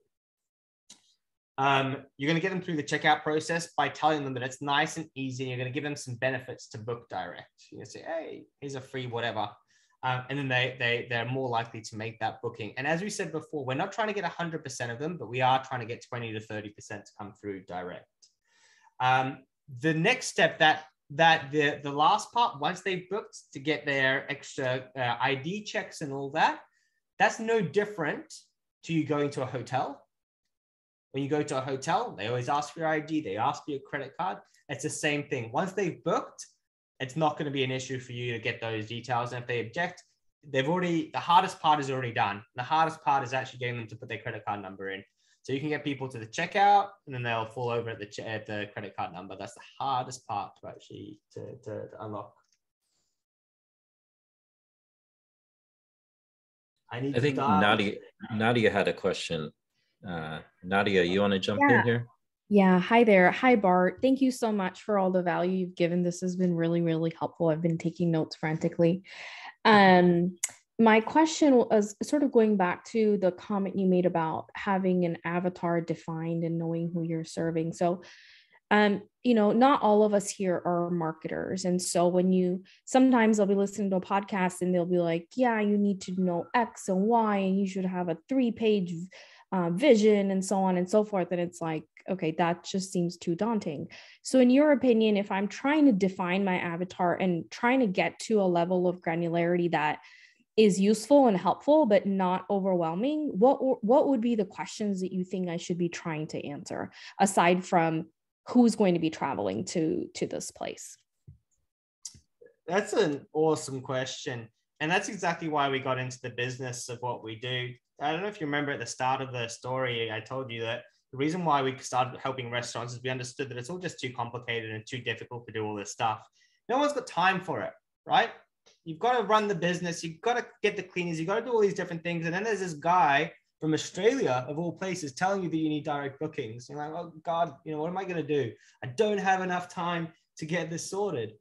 You're going to get them through the checkout process by telling them that it's nice and easy. You're going to give them some benefits to book direct. You're going to say, hey, here's a free whatever. And then they're more likely to make that booking. And as we said before, we're not trying to get 100% of them, but we are trying to get 20 to 30% to come through direct. The next step, the last part, once they've booked, to get their extra ID checks and all that, that's no different to you going to a hotel. When you go to a hotel, they always ask for your ID, they ask for your credit card. It's the same thing. Once they've booked, it's not going to be an issue for you to get those details. And if they object, the hardest part is already done. The hardest part is actually getting them to put their credit card number in. So you can get people to the checkout, and then they'll fall over at the credit card number. That's the hardest part to actually to unlock. I think Nadia had a question. Nadia, you want to jump in here? Yeah. Hi there. Hi, Bart. Thank you so much for all the value you've given. This has been really, really helpful. I've been taking notes frantically. My question was sort of going back to the comment you made about having an avatar defined and knowing who you're serving. So, not all of us here are marketers. And so sometimes I'll be listening to a podcast and they'll be like, yeah, you need to know X and Y, and you should have a 3-page vision and so on and so forth. And it's like, okay, that just seems too daunting. So in your opinion, if I'm trying to define my avatar and trying to get to a level of granularity that is useful and helpful, but not overwhelming, what would be the questions that you think I should be trying to answer, aside from who's going to be traveling to this place? That's an awesome question. And that's exactly why we got into the business of what we do. I don't know if you remember at the start of the story, I told you that the reason why we started helping restaurants is we understood that it's all just too complicated and too difficult to do all this stuff. No one's got time for it, right? You've got to run the business. You've got to get the cleaners. You've got to do all these different things. And then there's this guy from Australia, of all places, telling you that you need direct bookings. You're like, oh God, what am I going to do? I don't have enough time to get this sorted.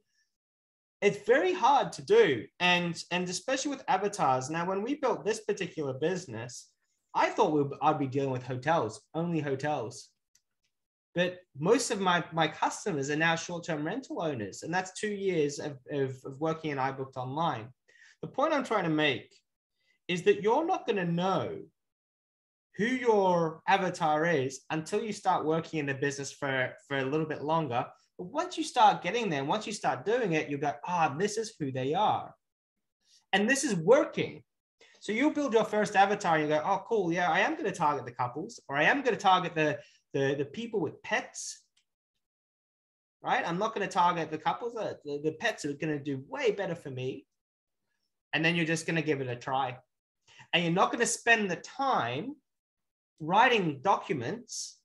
It's very hard to do. And especially with avatars. Now, when we built this particular business, I thought I'd be dealing with hotels, only hotels. But most of my customers are now short-term rental owners. And that's 2 years of working in iBooked.Online. The point I'm trying to make is that you're not going to know who your avatar is until you start working in the business for a little bit longer. But once you start getting there, once you start doing it, you go, this is who they are. And this is working. So you'll build your first avatar and you go, oh, cool. Yeah, I am going to target the couples, or I am going to target the people with pets, right? I'm not going to target the couples. The pets are going to do way better for me. And then you're just going to give it a try. And you're not going to spend the time writing documents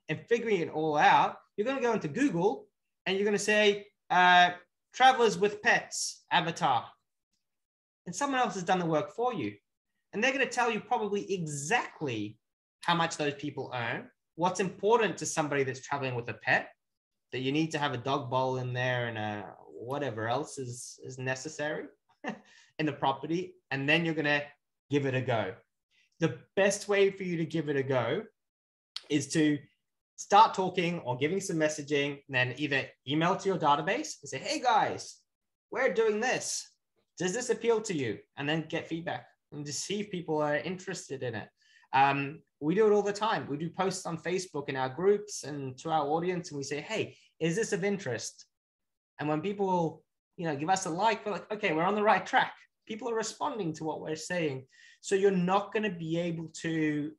and figuring it all out. You're going to go into Google and you're going to say, travelers with pets, avatar. And someone else has done the work for you. And they're going to tell you probably exactly how much those people earn, what's important to somebody that's traveling with a pet, that you need to have a dog bowl in there and whatever else is necessary in the property. And then you're going to give it a go. The best way for you to give it a go is to start talking or giving some messaging, and then either email to your database and say, hey guys, we're doing this. Does this appeal to you? And then get feedback and just see if people are interested in it. We do it all the time. We do posts on Facebook in our groups and to our audience, and we say, hey, is this of interest? And when people, give us a like, we're like, okay, we're on the right track. People are responding to what we're saying. So you're not going to be able to,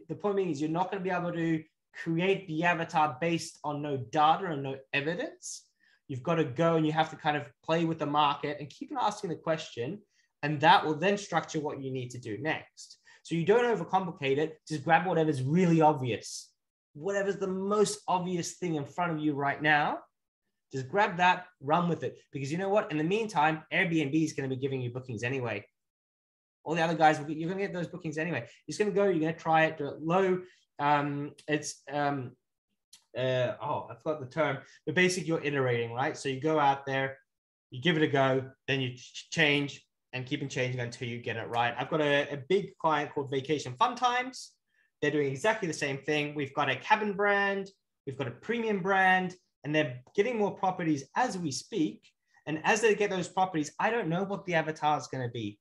the point being is you're not going to be able to create the avatar based on no data and no evidence. You've got to go and you have to kind of play with the market and keep on asking the question. And that will then structure what you need to do next. So you don't overcomplicate it. Just grab whatever's really obvious. Whatever's the most obvious thing in front of you right now, just grab that, run with it. Because you know what? In the meantime, Airbnb is going to be giving you bookings anyway. All the other guys, you're going to get those bookings anyway. You're just going to go, you're going to try it, do it low. I forgot the term, but basically you're iterating, right? So you go out there, you give it a go, then you change and keep on changing until you get it right. I've got a big client called Vacation Fun Times. They're doing exactly the same thing. We've got a cabin brand, we've got a premium brand, and they're getting more properties as we speak. And as they get those properties, I don't know what the avatar is going to be.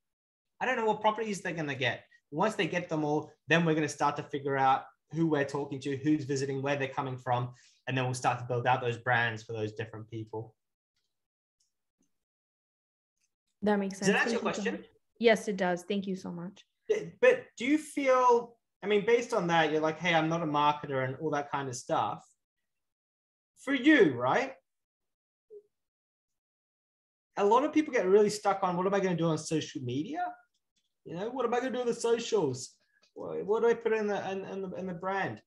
I don't know what properties they're going to get. Once they get them all, then we're going to start to figure out who we're talking to, who's visiting, where they're coming from. And then we'll start to build out those brands for those different people. That makes sense. Does that answer your question? Yes, it does. Thank you so much. But do you feel, based on that, you're like, hey, I'm not a marketer and all that kind of stuff. For you, right? A lot of people get really stuck on, what am I going to do on social media? What am I going to do on the socials? What do I put in the brand?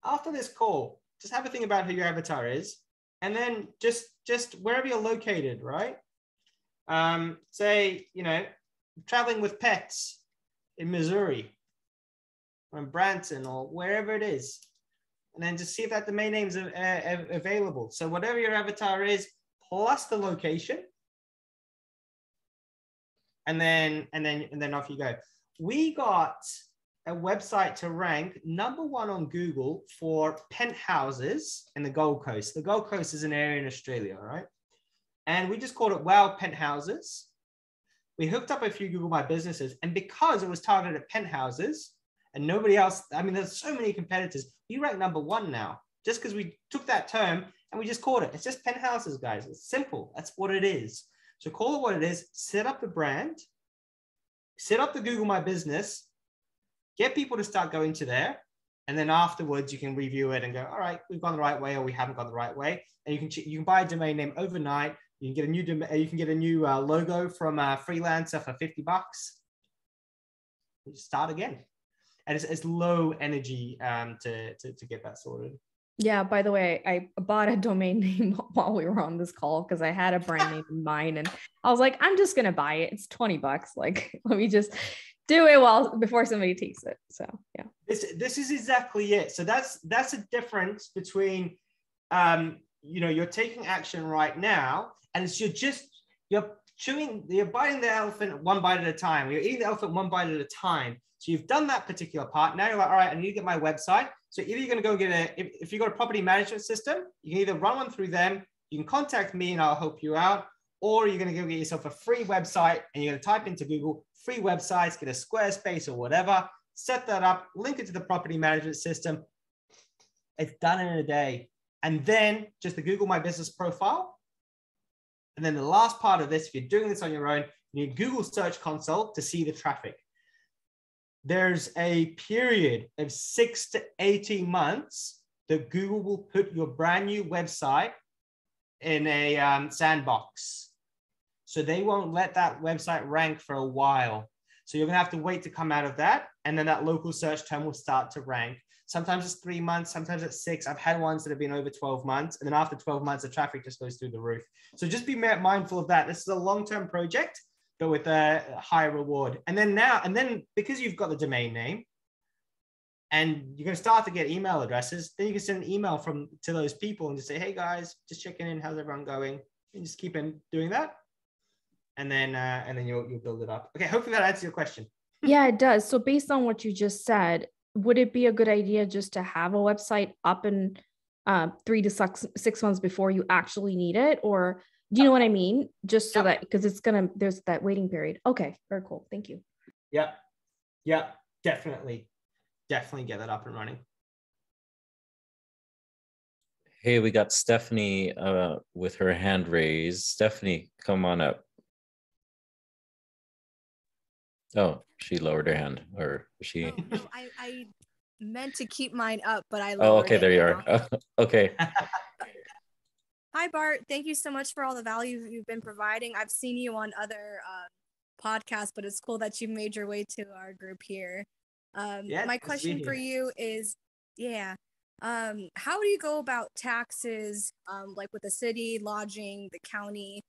After this call, just have a think about who your avatar is, and then just wherever you're located, right? Say, traveling with pets in Missouri or in Branson or wherever it is. and then just see if that domain name is available. So whatever your avatar is, plus the location, and then off you go. We got a website to rank #1 on Google for penthouses in the Gold Coast. The Gold Coast is an area in Australia, right? And we just called it Wow Penthouses. We hooked up a few Google My Businesses, and because it was targeted at penthouses and nobody else, I mean, there's so many competitors, we rank #1 now, just because we took that term and we just called it. It's just penthouses, guys. It's simple. That's what it is. So call it what it is, set up the brand, set up the Google My Business, get people to start going to there. And then afterwards you can review it and go, all right, we've gone the right way or we haven't gone the right way. And you can buy a domain name overnight. You can get a new logo from a freelancer for $50. You just start again. And it's low energy to get that sorted. Yeah, by the way, I bought a domain name while we were on this call because I had a brand name in mind and I was like, I'm just going to buy it. It's $20. Like, let me just do it before somebody takes it. So, yeah. This is exactly it. So that's a difference between, you're taking action right now and it's you're biting the elephant one bite at a time. You're eating the elephant one bite at a time. So you've done that particular part. Now you're like, all right, I need to get my website. So either you're going to go get if you've got a property management system, you can either run one through them, you can contact me and I'll help you out, or you're going to go get yourself a free website and you're going to type into Google free websites, get a Squarespace or whatever, set that up, link it to the property management system. It's done in a day. And then just the Google My Business profile. And then the last part of this, if you're doing this on your own, you need Google Search Console to see the traffic. There's a period of 6 to 18 months that Google will put your brand new website in a sandbox. So they won't let that website rank for a while. So you're gonna have to wait to come out of that. And then that local search term will start to rank. Sometimes it's 3 months, sometimes it's 6. I've had ones that have been over 12 months. And then after 12 months, the traffic just goes through the roof. So just be mindful of that. This is a long-term project, but with a high reward. And then because you've got the domain name and you're going to start to get email addresses, then you can send an email to those people and just say, hey guys, just checking in. How's everyone going? And just keep on doing that. And then you'll build it up. Okay. Hopefully that answers your question. Yeah, it does. So based on what you just said, would it be a good idea just to have a website up in 3 to 6 months before you actually need it? Or do you know what I mean? Just so that, because there's that waiting period. Okay, very cool. Thank you. Yeah, definitely get that up and running. Hey, we got Stephanie with her hand raised. Stephanie, come on up. Oh, she lowered her hand, or she. No, I meant to keep mine up, but I. Oh, okay, there you are. Okay. Hi, Bart. Thank you so much for all the value you've been providing. I've seen you on other podcasts, but it's cool that you made your way to our group here. My question for you is, how do you go about taxes, like with the city, lodging, the county?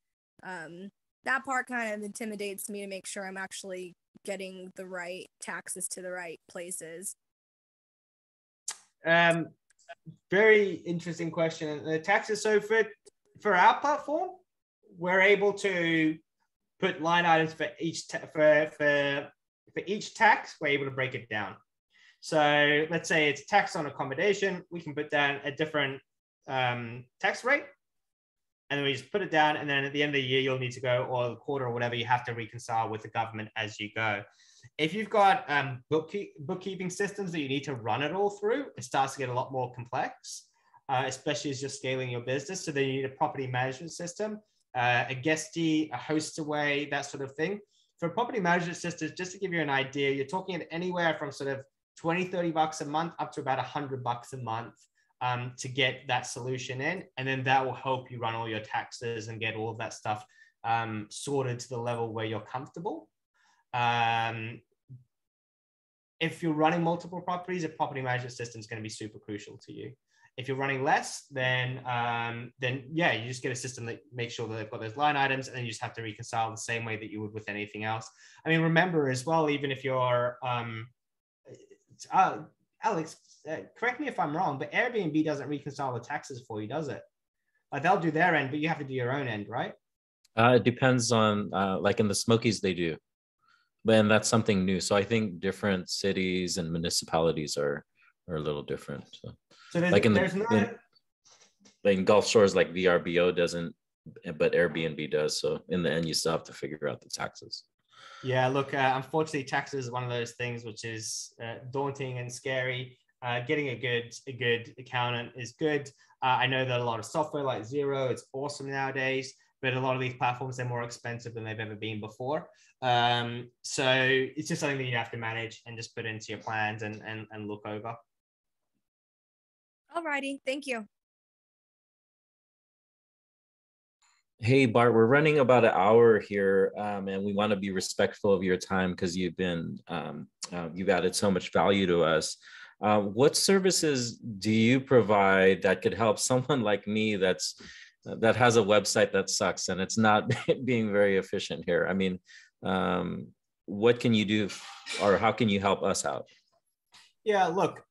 That part kind of intimidates me to make sure I'm actually getting the right taxes to the right places. Very interesting question. The taxes. So for our platform, we're able to put line items for each for each tax. We're able to break it down. So let's say it's tax on accommodation. We can put down a different tax rate, and then we just put it down. And then at the end of the year, you'll need to go, or the quarter or whatever, you have to reconcile with the government as you go. If you've got bookkeeping systems that you need to run it all through, it starts to get a lot more complex, especially as you're scaling your business. So then you need a property management system, a guestie, a hostaway, that sort of thing. For property management systems, just to give you an idea, you're talking at anywhere from sort of $20-30 a month up to about $100 a month to get that solution in. And then that will help you run all your taxes and get all of that stuff sorted to the level where you're comfortable. If you're running multiple properties, a property management system is going to be super crucial to you. If you're running less, then yeah, you just get a system that makes sure that they've got those line items, and then you just have to reconcile the same way that you would with anything else. I mean, remember as well, even if you're Alex, correct me if I'm wrong, but Airbnb doesn't reconcile the taxes for you, does it? Like they'll do their end, but you have to do your own end, right? It depends on, like in the Smokies, they do. And that's something new. So I think different cities and municipalities are a little different. So there's, like in Gulf Shores, like VRBO doesn't, but Airbnb does. So in the end, you still have to figure out the taxes. Yeah, look, unfortunately, taxes is one of those things which is daunting and scary. Getting a good accountant is good. I know that a lot of software like Xero, it's awesome nowadays, but a lot of these platforms, they're more expensive than they've ever been before. So it's just something that you have to manage and just put into your plans and look over. Alrighty, thank you. Hey, Bart, we're running about an hour here, and we want to be respectful of your time because you've added so much value to us. What services do you provide that could help someone like me that has a website that sucks and it's not being very efficient here? I mean, what can you do, or how can you help us out? Yeah, look,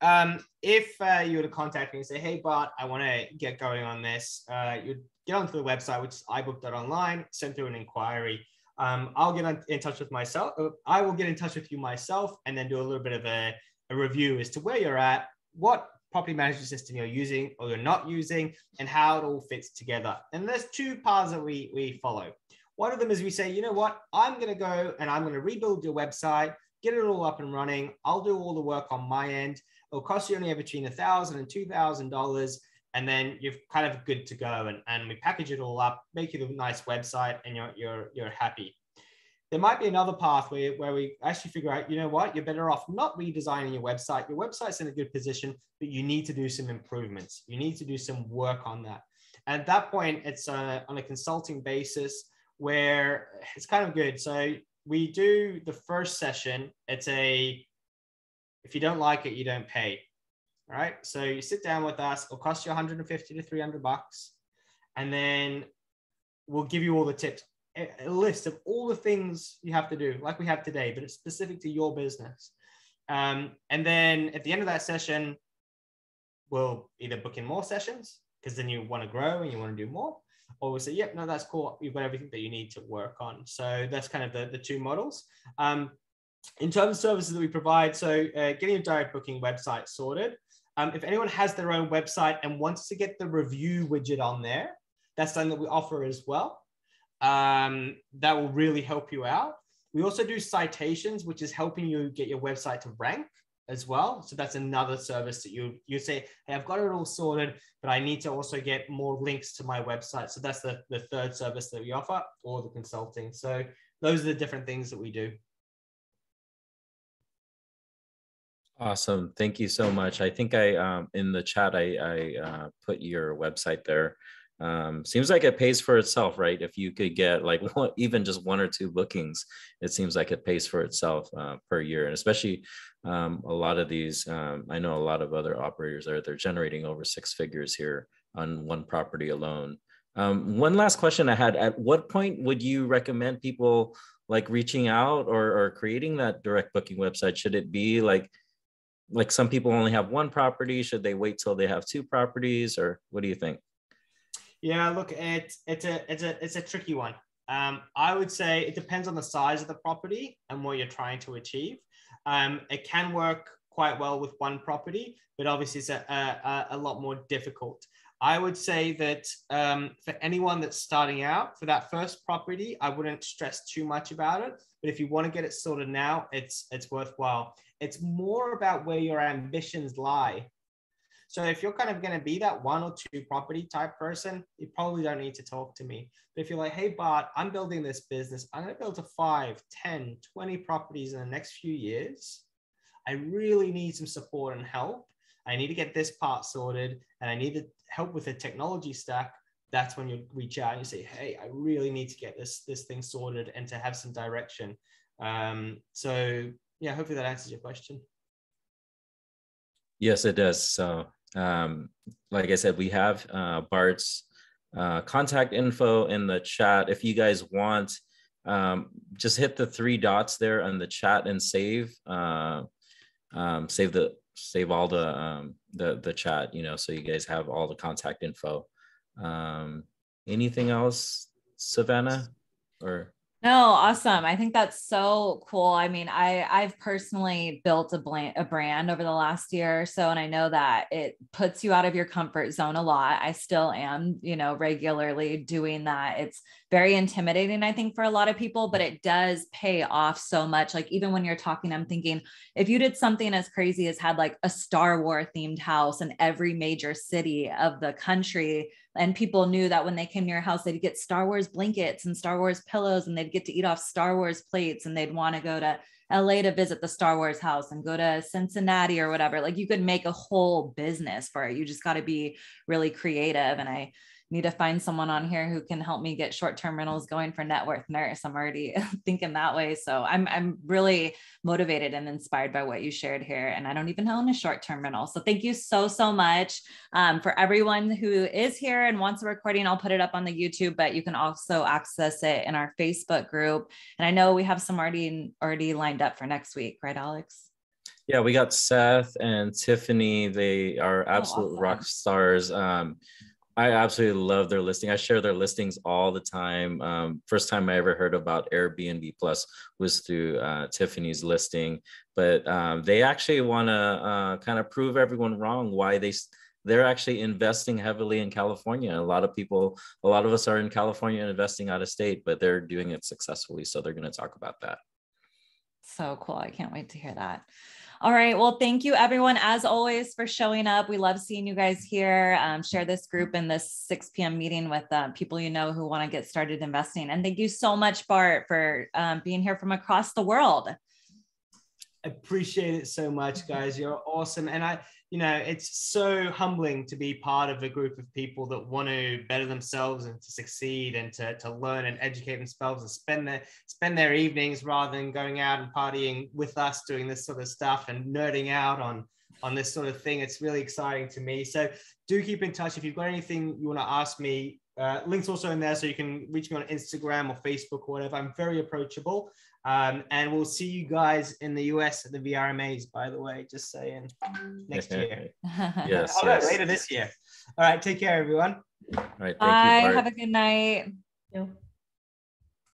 if you were to contact me and say, hey, Bart, I want to get going on this, you'd get onto the website, which is iBooked.Online, send through an inquiry. I'll get in touch with myself. I will get in touch with you myself and then do a little bit of a review as to where you're at, what property management system you're using or you're not using, and how it all fits together. And there's two paths that we follow. One of them is we say, you know what, I'm going to go and I'm going to rebuild your website, get it all up and running. I'll do all the work on my end. It'll cost you only between $1,000 and $2,000. And then you're kind of good to go. And we package it all up, make it a nice website, and you're happy. There might be another path where we actually figure out, you know what, you're better off not redesigning your website. Your website's in a good position, but you need to do some improvements. You need to do some work on that. And at that point, it's on a consulting basis where it's kind of good. So we do the first session. If you don't like it, you don't pay. All right. So you sit down with us. It'll cost you $150 to $300. And then we'll give you all the tips, a list of all the things you have to do, like we have today, but it's specific to your business. And then at the end of that session, we'll either book in more sessions because then you want to grow and you want to do more, or we'll say, yep, no, that's cool. You've got everything that you need to work on. So that's kind of the two models. In terms of services that we provide, so getting a direct booking website sorted. If anyone has their own website and wants to get the review widget on there, that's something that we offer as well. That will really help you out. We also do citations, which is helping you get your website to rank as well. So that's another service that you say, hey, I've got it all sorted, but I need to also get more links to my website. So that's the third service that we offer, or the consulting. So those are the different things that we do. Awesome. Thank you so much. I think I in the chat, I put your website there. Seems like it pays for itself, right? If you could get like even just 1 or 2 bookings, it seems like it pays for itself per year. And especially a lot of these, I know a lot of other operators they're generating over 6 figures here on one property alone. One last question I had: at what point would you recommend people like reaching out or creating that direct booking website? Should it be like some people only have 1 property? Should they wait till they have 2 properties, or what do you think? Yeah, look, it's a tricky one. I would say it depends on the size of the property and what you're trying to achieve. It can work quite well with 1 property, but obviously it's a lot more difficult. I would say that for anyone that's starting out, for that first property, I wouldn't stress too much about it. But if you want to get it sorted now, it's worthwhile. It's more about where your ambitions lie. So if you're kind of going to be that 1 or 2 property type person, you probably don't need to talk to me. But if you're like, hey, Bart, I'm building this business. I'm going to build to 5, 10, 20 properties in the next few years. I really need some support and help. I need to get this part sorted, and I need help with the technology stack. That's when you reach out and you say, hey, I really need to get this thing sorted and to have some direction. So yeah, hopefully that answers your question. Yes, it does. So like I said, we have Bart's contact info in the chat. If you guys want, just hit the 3 dots there on the chat and save save all the chat, you know, so you guys have all the contact info. Anything else, Savannah? Or no, awesome. I think that's so cool. I mean, I've personally built a brand over the last year or so, and I know that it puts you out of your comfort zone a lot. I still am, you know, regularly doing that. It's very intimidating, I think, for a lot of people, but it does pay off so much. Like, even when you're talking, I'm thinking, if you did something as crazy as had like a Star Wars themed house in every major city of the country, and people knew that when they came to your house, they'd get Star Wars blankets and Star Wars pillows, and they'd get to eat off Star Wars plates, and they'd want to go to LA to visit the Star Wars house and go to Cincinnati or whatever. Like, you could make a whole business for it. You just got to be really creative. And I need to find someone on here who can help me get short-term rentals going for net worth nurse. I'm already thinking that way. So I'm really motivated and inspired by what you shared here. And I don't even own a short-term rental. So thank you so much. For everyone who is here and wants a recording, I'll put it up on the YouTube, but you can also access it in our Facebook group. And I know we have some already lined up for next week, right, Alex? Yeah, we got Seth and Tiffany. They are absolute awesome. rock stars. I absolutely love their listing. I share their listings all the time. First time I ever heard about Airbnb Plus was through Tiffany's listing, but they actually want to kind of prove everyone wrong why they're actually investing heavily in California. A lot of us are in California investing out of state, but they're doing it successfully. So they're going to talk about that. So cool. I can't wait to hear that. All right. Well, thank you everyone, as always, for showing up. We love seeing you guys here. Share this group in this 6 p.m. meeting with people you know who want to get started investing. And thank you so much, Bart, for being here from across the world. I appreciate it so much, guys. You're awesome. And it's so humbling to be part of a group of people that want to better themselves and to succeed and to learn and educate themselves and spend their evenings rather than going out and partying with us, doing this sort of stuff and nerding out on this sort of thing. It's really exciting to me. So do keep in touch. If you've got anything you want to ask me, links also in there, so you can reach me on Instagram or Facebook or whatever. I'm very approachable. And we'll see you guys in the US at the VRMAs, by the way, just saying, next year. Yes, later this year. All right, take care, everyone. All right, thank Bye. you, Bart. Have a good night. Yep.